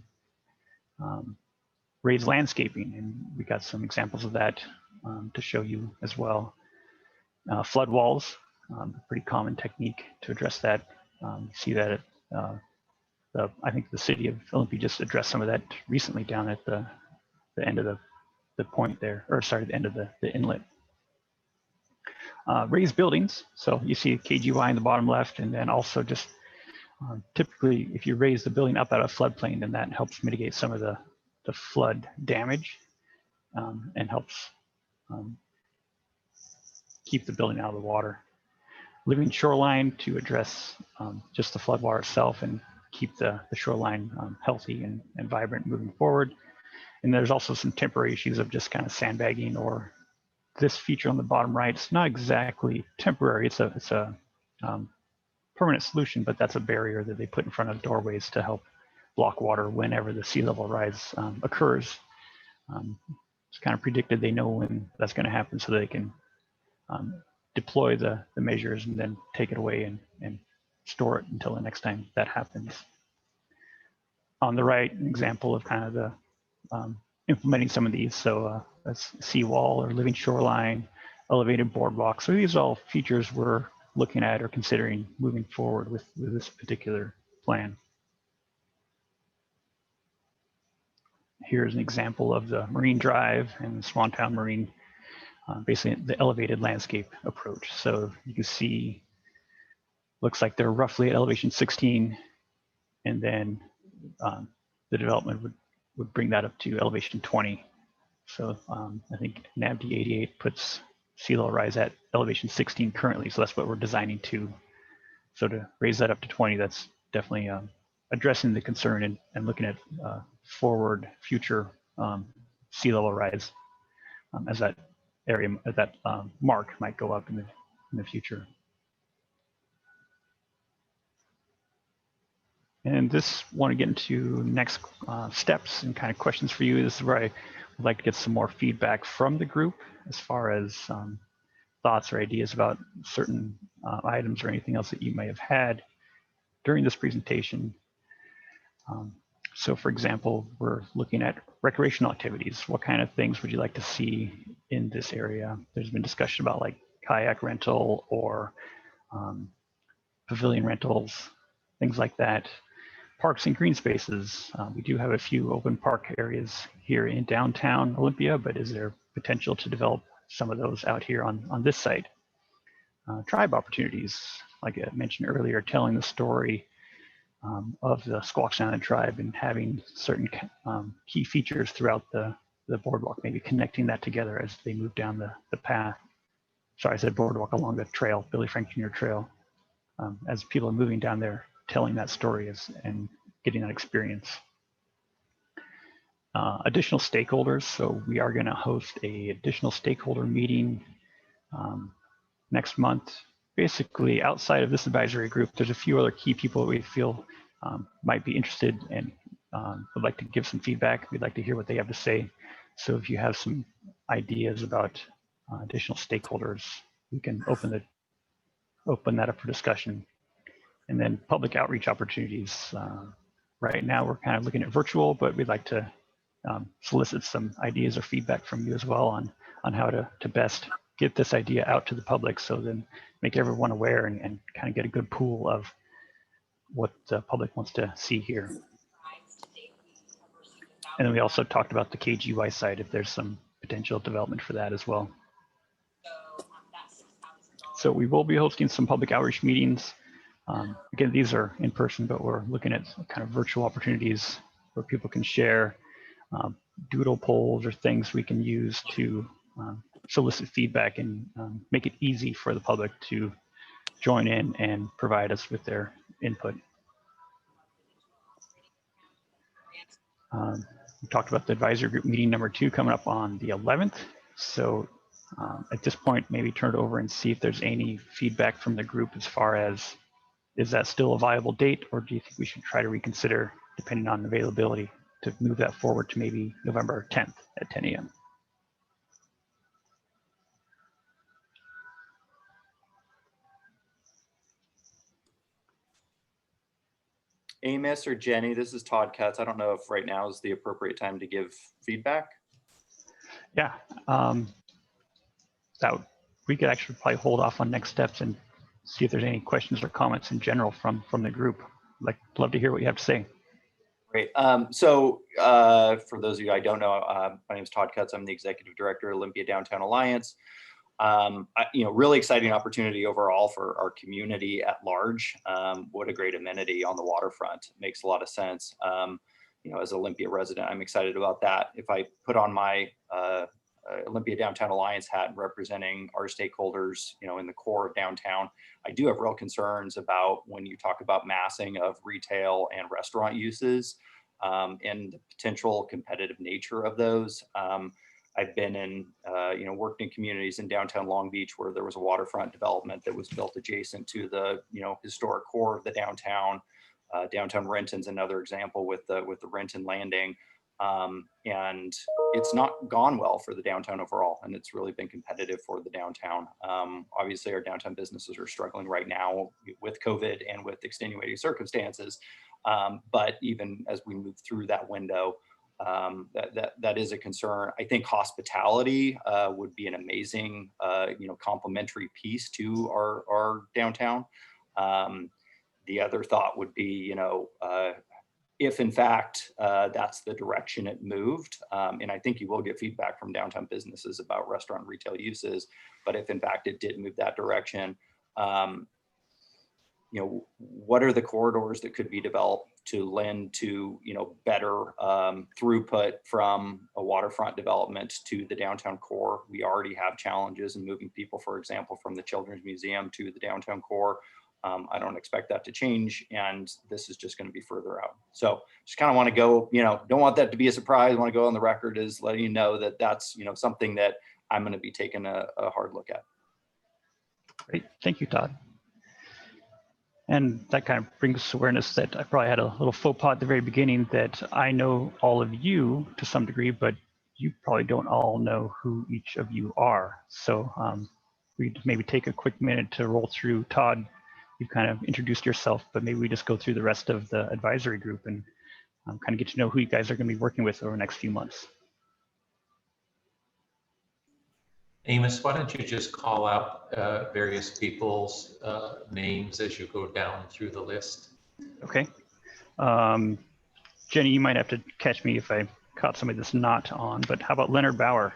Raised landscaping, and we got some examples of that to show you as well. Flood walls, a pretty common technique to address that. You see that I think the city of Olympia just addressed some of that recently down at the end of the point there, or sorry, the end of the inlet. Raised buildings, so you see KGY in the bottom left, and then also just typically if you raise the building up out of floodplain, then that helps mitigate some of the flood damage and helps keep the building out of the water. Living shoreline to address just the floodwater itself and keep the shoreline healthy and vibrant moving forward. And there's also some temporary issues of just kind of sandbagging, or this feature on the bottom right. It's not exactly temporary. It's a permanent solution, but that's a barrier that they put in front of doorways to help block water whenever the sea level rise occurs. It's kind of predicted. They know when that's going to happen, so they can deploy the measures and then take it away and store it until the next time that happens. On the right, an example of kind of the implementing some of these. So that's seawall or living shoreline, elevated boardwalk. So these are all features we're looking at or considering moving forward with this particular plan. Here's an example of the Marine Drive and the Swantown Marine, basically the elevated landscape approach. So you can see, looks like they're roughly at elevation 16, and then the development would bring that up to elevation 20. So I think NAVD 88 puts sea level rise at elevation 16 currently. So that's what we're designing to. So to raise that up to 20, that's definitely addressing the concern and looking at forward future sea level rise as that area, that mark might go up in the future. And this want to get into next steps and kind of questions for you. This is where I I'd like to get some more feedback from the group as far as thoughts or ideas about certain items or anything else that you may have had during this presentation. So for example, we're looking at recreational activities. What kind of things would you like to see in this area? There's been discussion about like kayak rental or pavilion rentals, things like that. Parks and green spaces. We do have a few open park areas here in downtown Olympia, but is there potential to develop some of those out here on this site? Tribe opportunities, like I mentioned earlier, telling the story of the Squaxin Island tribe and having certain key features throughout the boardwalk, maybe connecting that together as they move down the path. Sorry, I said boardwalk, along the trail, Billy Frank Jr. Trail. As people are moving down there, telling that story and getting that experience. Additional stakeholders. So we are going to host a additional stakeholder meeting next month. Basically, outside of this advisory group, there's a few other key people that we feel might be interested and would like to give some feedback. We'd like to hear what they have to say. So if you have some ideas about additional stakeholders, we can open that up for discussion. And then public outreach opportunities. Right now, we're kind of looking at virtual, but we'd like to solicit some ideas or feedback from you as well on how to best get this idea out to the public, so then make everyone aware and kind of get a good pool of what the public wants to see here. And then we also talked about the KGY site, if there's some potential development for that as well. So we will be hosting some public outreach meetings. Again, these are in person, but we're looking at kind of virtual opportunities where people can share doodle polls or things we can use to solicit feedback and make it easy for the public to join in and provide us with their input. We talked about the advisory group meeting number 2 coming up on the 11th. So at this point, maybe turn it over and see if there's any feedback from the group as far as, is that still a viable date, or do you think we should try to reconsider, depending on availability, to move that forward to maybe November 10th at 10 a.m. Amos or Jenny, this is Todd Katz. I don't know if right now is the appropriate time to give feedback. Yeah, we could actually probably hold off on next steps and see if there's any questions or comments in general from the group. Love to hear what you have to say. Great. For those of you I don't know, my name is Todd Katz. I'm the executive director of Olympia Downtown Alliance. Really exciting opportunity overall for our community at large. What a great amenity on the waterfront. Makes a lot of sense. As an Olympia resident, I'm excited about that. If I put on my Olympia Downtown Alliance hat representing our stakeholders, in the core of downtown, I do have real concerns about when you talk about massing of retail and restaurant uses and the potential competitive nature of those. I've been in, worked in communities in downtown Long Beach where there was a waterfront development that was built adjacent to the, historic core of the downtown. Downtown Renton's another example with the Renton Landing. And it's not gone well for the downtown overall, and it's really been competitive for the downtown. Obviously, our downtown businesses are struggling right now with COVID and with extenuating circumstances. But even as we move through that window, that is a concern. I think hospitality would be an amazing, complementary piece to our downtown. The other thought would be, if in fact that's the direction it moved, and I think you will get feedback from downtown businesses about restaurant and retail uses, but if in fact it did move that direction, what are the corridors that could be developed to lend to, better throughput from a waterfront development to the downtown core? We already have challenges in moving people, for example, from the Children's Museum to the downtown core. I don't expect that to change, and this is just going to be further out. So just kind of want to go, don't want that to be a surprise. I want to go on the record as letting you know that that's, something that I'm going to be taking a hard look at. Great, thank you, Todd. And that kind of brings awareness that I probably had a little faux pas at the very beginning, that I know all of you to some degree, but you probably don't all know who each of you are. So we'd maybe take a quick minute to roll through. Todd, you've kind of introduced yourself, but maybe we just go through the rest of the advisory group and kind of get to know who you guys are going to be working with over the next few months. Amos, why don't you just call out various people's names as you go down through the list? Okay. Jenny, you might have to catch me if I caught somebody that's not on, but how about Leonard Bauer?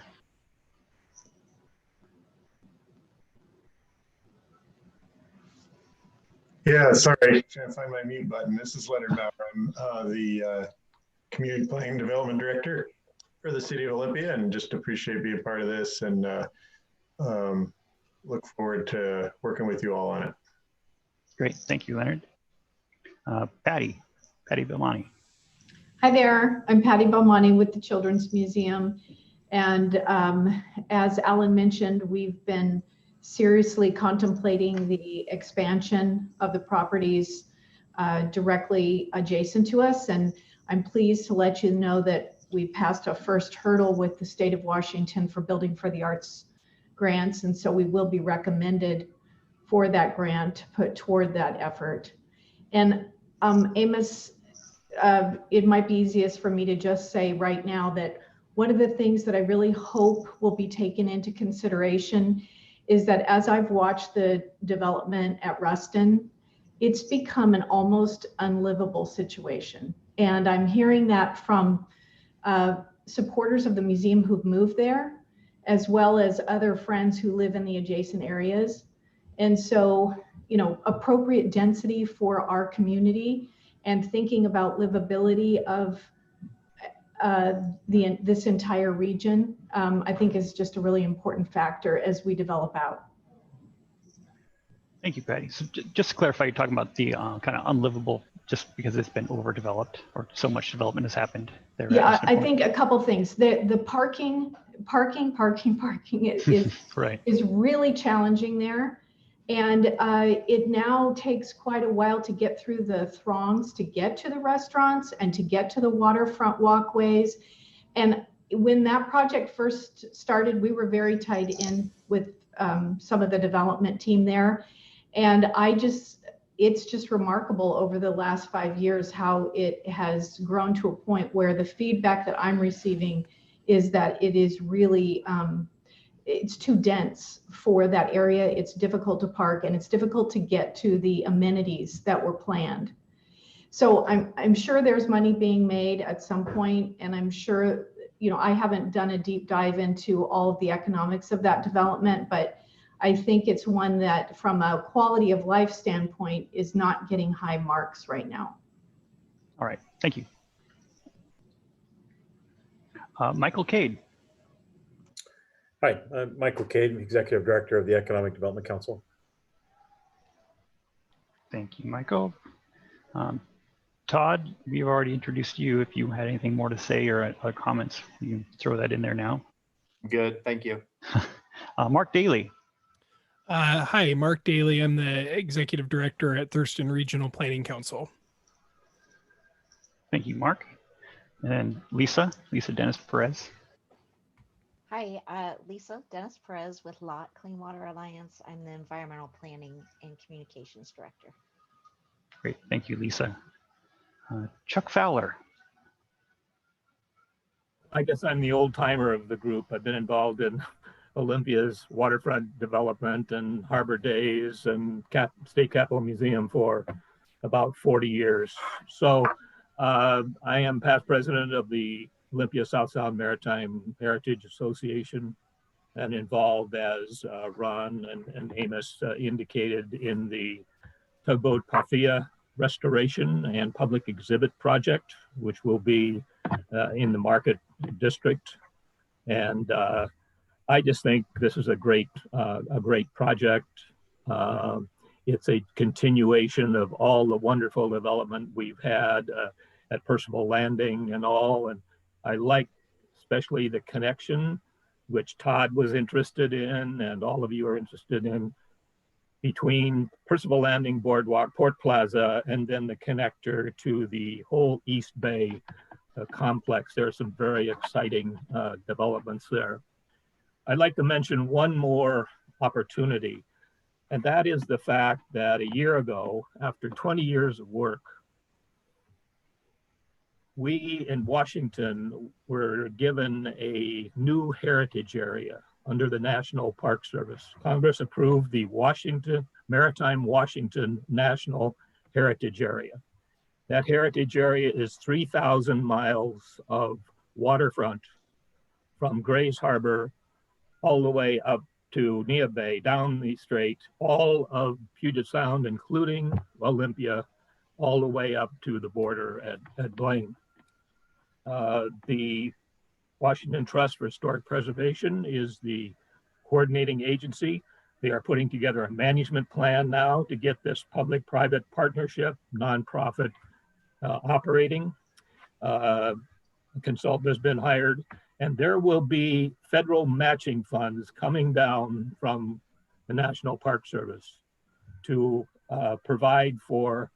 Yeah, sorry, trying to find my mute button. This is Leonard Bauer. I'm the Community Planning Development Director for the City of Olympia, and just appreciate being part of this, and look forward to working with you all on it. Great, thank you, Leonard. Patty Belmonte. Hi there, I'm Patty Belmonte with the Children's Museum. And as Alan mentioned, we've been seriously contemplating the expansion of the properties directly adjacent to us. And I'm pleased to let you know that we passed a first hurdle with the state of Washington for Building for the Arts grants. And so we will be recommended for that grant to put toward that effort. And Amos, it might be easiest for me to just say right now that one of the things that I really hope will be taken into consideration is that as I've watched the development at Ruston, it's become an almost unlivable situation. And I'm hearing that from supporters of the museum who've moved there, as well as other friends who live in the adjacent areas. And so, you know, appropriate density for our community and thinking about livability of this entire region, I think is just a really important factor as we develop out. Thank you, Patty. So just to clarify, you're talking about the kind of unlivable just because it's been overdeveloped or so much development has happened there. Yeah, I think a couple things. The parking is, right. is really challenging there. And it now takes quite a while to get through the throngs to get to the restaurants and to get to the waterfront walkways. And when that project first started, we were very tied in with some of the development team there. And it's just remarkable over the last 5 years how it has grown to a point where the feedback that I'm receiving is that it is really, it's too dense for that area. It's difficult to park and it's difficult to get to the amenities that were planned. So I'm sure there's money being made at some point, and I'm sure, you know, I haven't done a deep dive into all of the economics of that development, but I think it's one that from a quality of life standpoint is not getting high marks right now. All right, thank you. Michael Cade. Hi, I'm Michael Cade, Executive Director of the Economic Development Council. Thank you, Michael. Todd, we've already introduced you. If you had anything more to say or other comments, you can throw that in there now. Good, thank you. Mark Daly. Hi, Mark Daly. I'm the Executive Director at Thurston Regional Planning Council. Thank you, Mark. And then Lisa Dennis Perez. Hi, Lisa Dennis Perez with LOT Clean Water Alliance. I'm the Environmental Planning and Communications Director. Great, thank you, Lisa. Chuck Fowler. I guess I'm the old timer of the group. I've been involved in Olympia's waterfront development and Harbor Days and State Capitol Museum for about 40 years. So I am past president of the Olympia South Sound Maritime Heritage Association and involved, as Ron and Amos indicated, in the tugboat Pafia restoration and public exhibit project, which will be in the Market District. And I just think this is a great project. It's a continuation of all the wonderful development we've had at Percival Landing and all. And I like especially the connection, which Todd was interested in and all of you are interested in, between Percival Landing Boardwalk, Port Plaza, and then the connector to the whole East Bay complex. There are some very exciting developments there. I'd like to mention one more opportunity, and that is the fact that a year ago, after 20 years of work, we in Washington were given a new heritage area under the National Park Service. Congress approved the Maritime Washington National Heritage Area. That heritage area is 3,000 miles of waterfront from Grays Harbor all the way up to Neah Bay, down the strait, all of Puget Sound, including Olympia, all the way up to the border at Blaine. The Washington Trust for Historic Preservation is the coordinating agency. They are putting together a management plan now to get this public-private partnership, nonprofit operating. A consultant has been hired, and there will be federal matching funds coming down from the National Park Service to provide for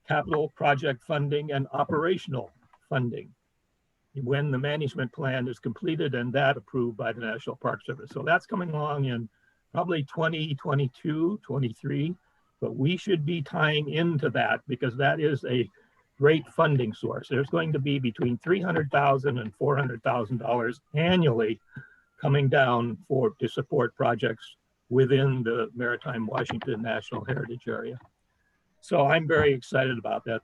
capital project funding and operational funding when the management plan is completed and that approved by the National Park Service. So that's coming along in probably 2022, 23, but we should be tying into that because that is a great funding source. There's going to be between $300,000 and $400,000 annually coming down to support projects within the Maritime Washington National Heritage Area. So I'm very excited about that.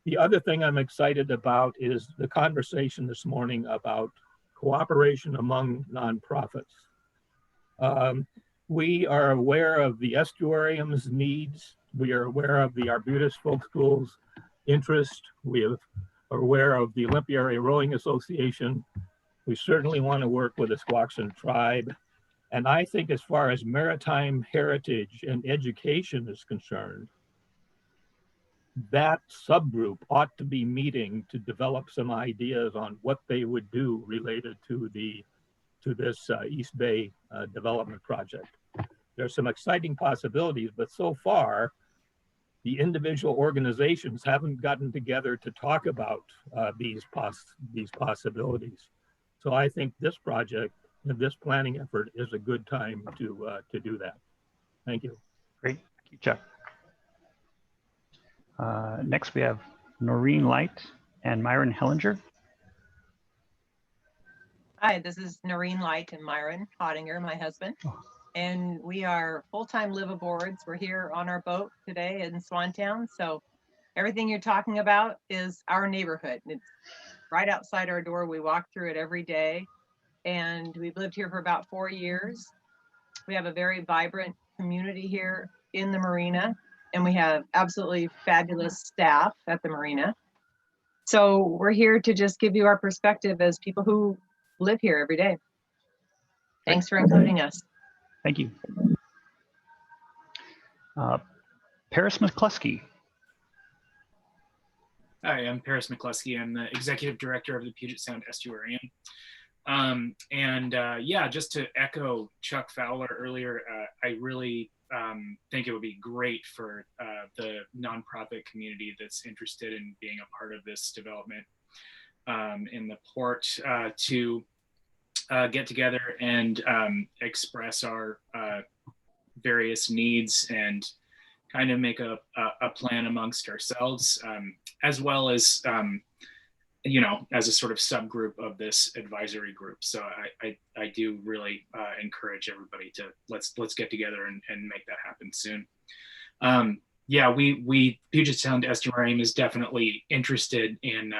The other thing I'm excited about is the conversation this morning about cooperation among nonprofits. We are aware of the estuarium's needs. We are aware of the Arbutus Folk School's interest. We are aware of the Olympia Area Rowing Association. We certainly want to work with the Squaxin tribe. And I think as far as maritime heritage and education is concerned, that subgroup ought to be meeting to develop some ideas on what they would do related to this East Bay development project. There's some exciting possibilities, but so far, the individual organizations haven't gotten together to talk about these possibilities. So I think this project and this planning effort is a good time to do that. Thank you. Great, thank you, Chuck. Next, we have Noreen Light and Myron Hellinger. Hi, this is Noreen Light and Myron Hottinger, my husband. And we are full-time liveaboards. We're here on our boat today in Swantown. So everything you're talking about is our neighborhood. It's right outside our door. We walk through it every day. And we've lived here for about 4 years. We have a very vibrant community here in the marina. And we have absolutely fabulous staff at the marina. So we're here to just give you our perspective as people who live here every day. Thanks for including us. Thank you. Paris Mccleskey. Hi, I'm Paris Mccleskey. I'm the Executive Director of the Puget Sound Estuarium. Yeah, just to echo Chuck Fowler earlier, I really think it would be great for the nonprofit community that's interested in being a part of this development in the port to get together and express our various needs and kind of make a plan amongst ourselves, as well as you know, as a sort of subgroup of this advisory group. So I do really encourage everybody to let's get together and make that happen soon. Yeah, we Puget Sound Estuarium is definitely interested in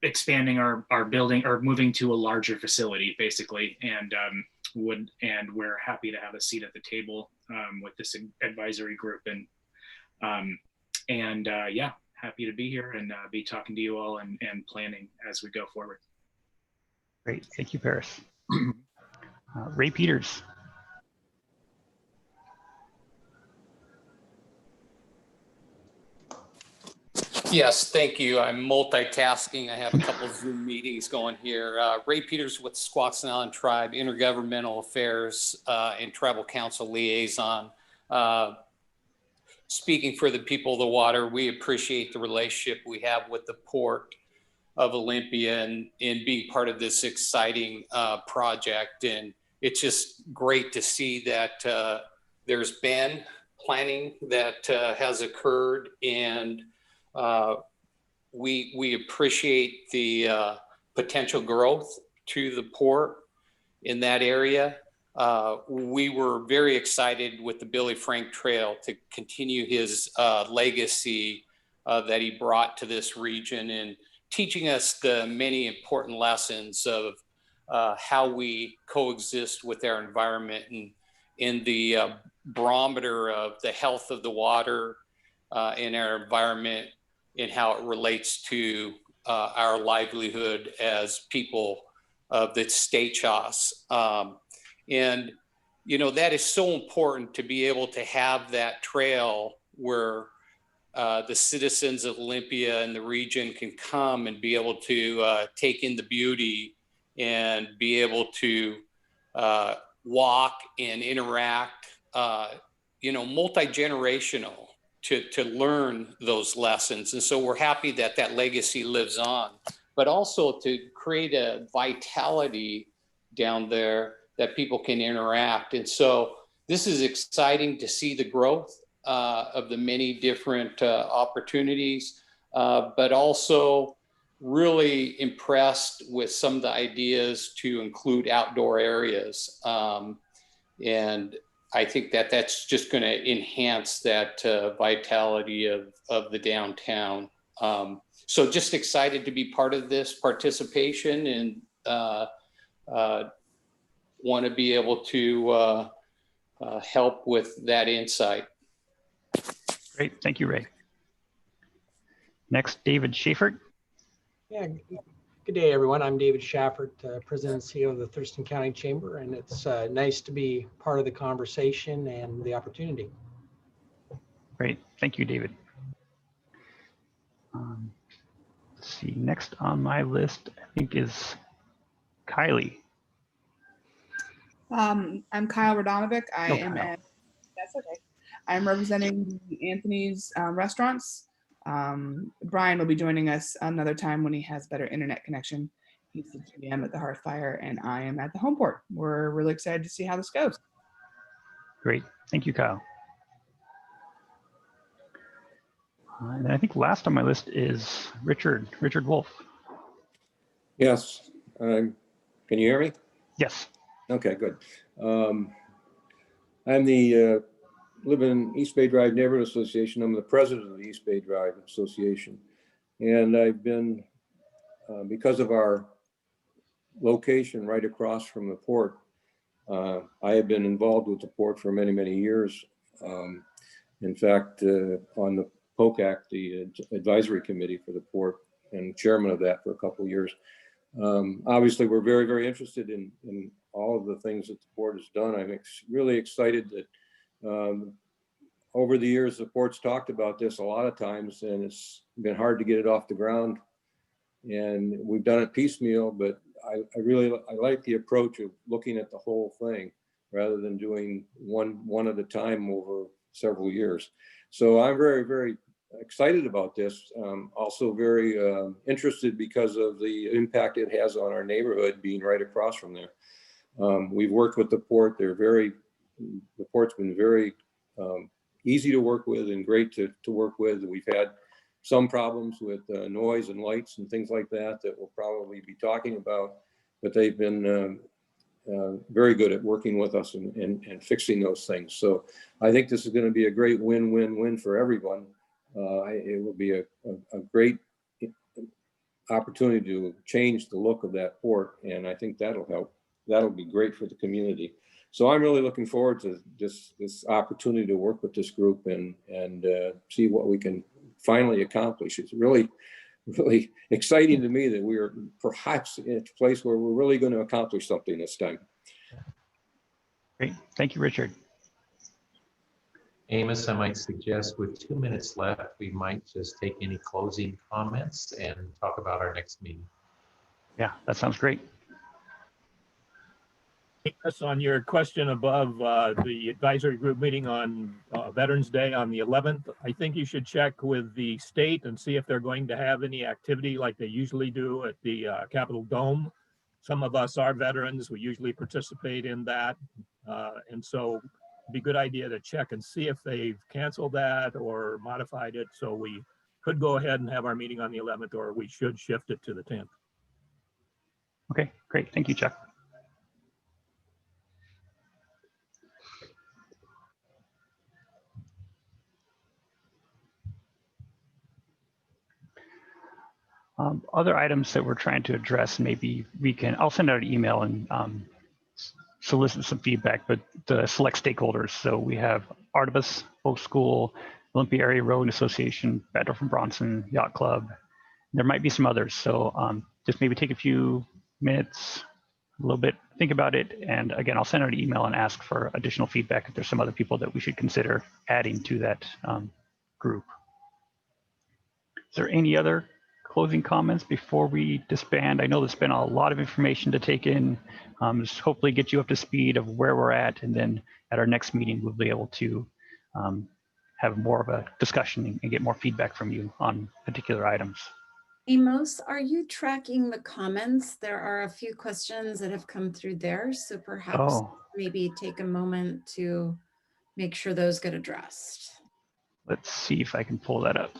expanding our building or moving to a larger facility, basically, and we're happy to have a seat at the table with this advisory group, and yeah, happy to be here and be talking to you all and planning as we go forward. Great, thank you, Paris. Ray Peters. Yes, thank you. I'm multitasking. I have a couple of Zoom meetings going here. Ray Peters with Squaxin Island Tribe, Intergovernmental Affairs and Tribal Council Liaison. speaking for the people of the water, we appreciate the relationship we have with the Port of Olympia and being part of this exciting project. And it's just great to see that there's been planning that has occurred, and we appreciate the potential growth to the port in that area. We were very excited with the Billy Frank Trail to continue his legacy that he brought to this region, and teaching us the many important lessons of how we coexist with our environment, and in the barometer of the health of the water in our environment, and how it relates to our livelihood as people of the state Chos. And, you know, that is so important to be able to have that trail where the citizens of Olympia and the region can come and be able to take in the beauty and be able to walk and interact, you know, multi-generational to learn those lessons. And so we're happy that that legacy lives on, but also to create a vitality down there that people can interact. And so this is exciting to see the growth of the many different opportunities, but also really impressed with some of the ideas to include outdoor areas. And I think that that's just going to enhance that vitality of the downtown. So just excited to be part of this participation, and want to be able to help with that insight. Great, thank you, Ray. Next, David Shaffert. Yeah, good day, everyone. I'm David Shaffert, President and CEO of the Thurston County Chamber, and it's nice to be part of the conversation and the opportunity. Great, thank you, David. Let's see, next on my list, I think, is Kylie. I'm Kyle Radonovic. Kyle. That's okay. I'm representing Anthony's restaurants. Brian will be joining us another time when he has better internet connection. He's the GM at the Hearthfire, and I am at the Home Port. We're really excited to see how this goes. Great, thank you, Kyle. And I think last on my list is Richard Wolff. Yes. Can you hear me? Yes. Okay, good. I'm the live in East Bay Drive Neighborhood Association. I'm the president of the East Bay Drive Association. And I've been, because of our location right across from the port, I have been involved with the port for many, many years. In fact, on the POCAC, the advisory committee for the port, and chairman of that for a couple of years. Obviously, we're very, very interested in all of the things that the port has done. I'm really excited that over the years, the port's talked about this a lot of times, and it's been hard to get it off the ground. And we've done it piecemeal, but I like the approach of looking at the whole thing rather than doing one at a time over several years. So I'm very, very excited about this. Also very interested because of the impact it has on our neighborhood being right across from there. We've worked with the port. The port's been very easy to work with and great to work with. We've had some problems with noise and lights and things like that we'll probably be talking about, but they've been very good at working with us and fixing those things. So I think this is going to be a great win-win-win for everyone. It will be a great opportunity to change the look of that port, and I think that'll help. That'll be great for the community. So I'm really looking forward to this opportunity to work with this group and see what we can finally accomplish. It's really, really exciting to me that we are perhaps in a place where we're really going to accomplish something this time. Great, thank you, Richard. Amos, I might suggest with 2 minutes left, we might just take any closing comments and talk about our next meeting. Yeah, that sounds great. Yes, on your question above the advisory group meeting on Veterans Day on the 11th, I think you should check with the state and see if they're going to have any activity like they usually do at the Capitol Dome. Some of us are veterans. We usually participate in that. And so it'd be a good idea to check and see if they've canceled that or modified it. So we could go ahead and have our meeting on the 11th, or we should shift it to the 10th. Okay, great. Thank you, Chuck. Other items that we're trying to address, maybe I'll send out an email and solicit some feedback, but the select stakeholders. So we have Artibus, Folk School, Olympia Area Road Association, Battle from Bronson, Yacht Club. There might be some others. So just maybe take a few minutes, a little bit, think about it. And again, I'll send out an email and ask for additional feedback if there's some other people that we should consider adding to that group. Is there any other closing comments before we disband? I know there's been a lot of information to take in. Just hopefully get you up to speed of where we're at, and then at our next meeting we'll be able to have more of a discussion and get more feedback from you on particular items. Amos, are you tracking the comments? There are a few questions that have come through there, so perhaps maybe take a moment to make sure those get addressed. Let's see if I can pull that up.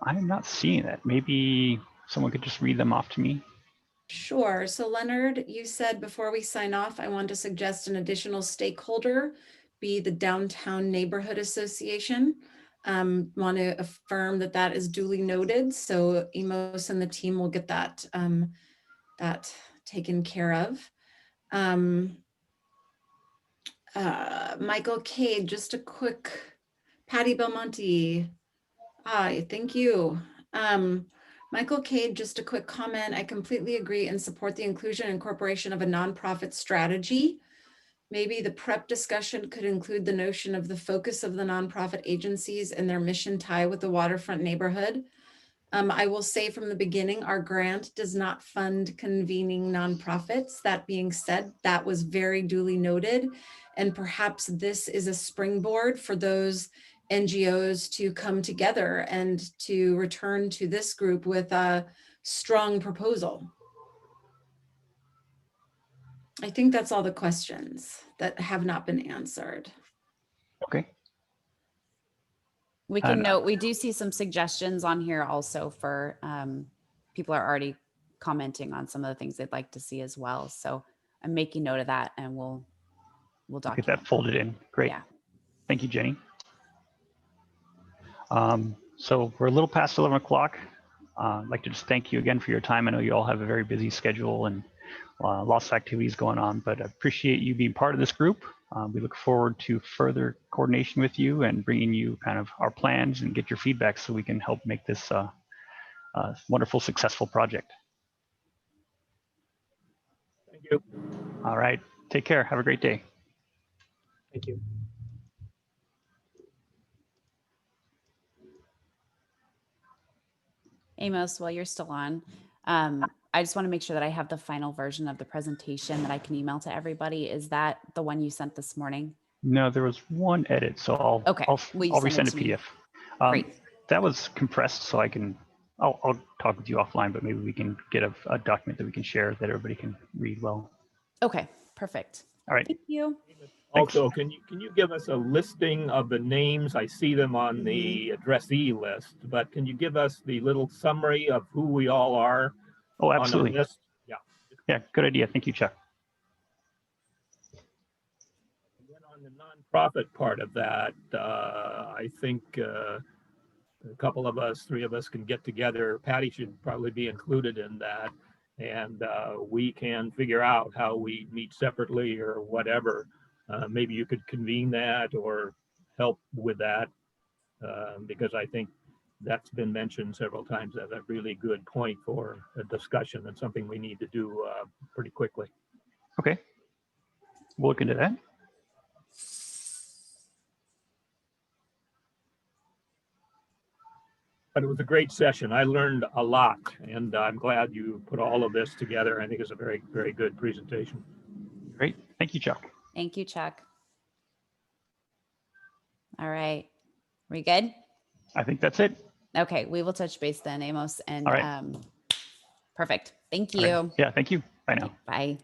I'm not seeing that. Maybe someone could just read them off to me. Sure. So Leonard, you said before we sign off, I want to suggest an additional stakeholder be the Downtown Neighborhood Association. Want to affirm that that is duly noted. So Emos and the team will get that, that taken care of. Michael Cade, just a quick, Patty Belmonte. Hi, thank you. Michael Cade, just a quick comment. I completely agree and support the inclusion and incorporation of a nonprofit strategy. Maybe the prep discussion could include the notion of the focus of the nonprofit agencies and their mission tie with the waterfront neighborhood. I will say from the beginning, our grant does not fund convening nonprofits. That being said, that was very duly noted. And perhaps this is a springboard for those NGOs to come together and to return to this group with a strong proposal. I think that's all the questions that have not been answered. Okay. We can note, we do see some suggestions on here also for people are already commenting on some of the things they'd like to see as well. So I'm making note of that, and we'll document. Get that folded in. Great. Yeah. Thank you, Jenny. So we're a little past 11 o'clock. I'd like to just thank you again for your time. I know you all have a very busy schedule and lots of activities going on, but I appreciate you being part of this group. We look forward to further coordination with you and bringing you kind of our plans and get your feedback so we can help make this a wonderful, successful project. Thank you. All right. Take care. Have a great day. Thank you. Amos, while you're still on, I just want to make sure that I have the final version of the presentation that I can email to everybody. Is that the one you sent this morning? No, there was one edit, so I'll resend a PDF. Great. That was compressed, so I'll talk with you offline, but maybe we can get a document that we can share that everybody can read well. Okay, perfect. All right. Thank you. Also, can you give us a listing of the names? I see them on the addressee list, but can you give us the little summary of who we all are? Oh, absolutely. On yeah. Yeah, good idea. Thank you, Chuck. And then on the nonprofit part of that, I think a couple of us, three of us can get together. Patty should probably be included in that. And we can figure out how we meet separately or whatever. Maybe you could convene that or help with that, because I think that's been mentioned several times as a really good point for a discussion and something we need to do pretty quickly. Okay, we'll look into that. But it was a great session. I learned a lot, and I'm glad you put all of this together. I think it's a very, very good presentation. Great. Thank you, Chuck. Thank you, Chuck. All right. We good? I think that's it. Okay. We will touch base then, Amos. And All right. perfect. Thank All you. right. Yeah, thank you. Bye now. Bye.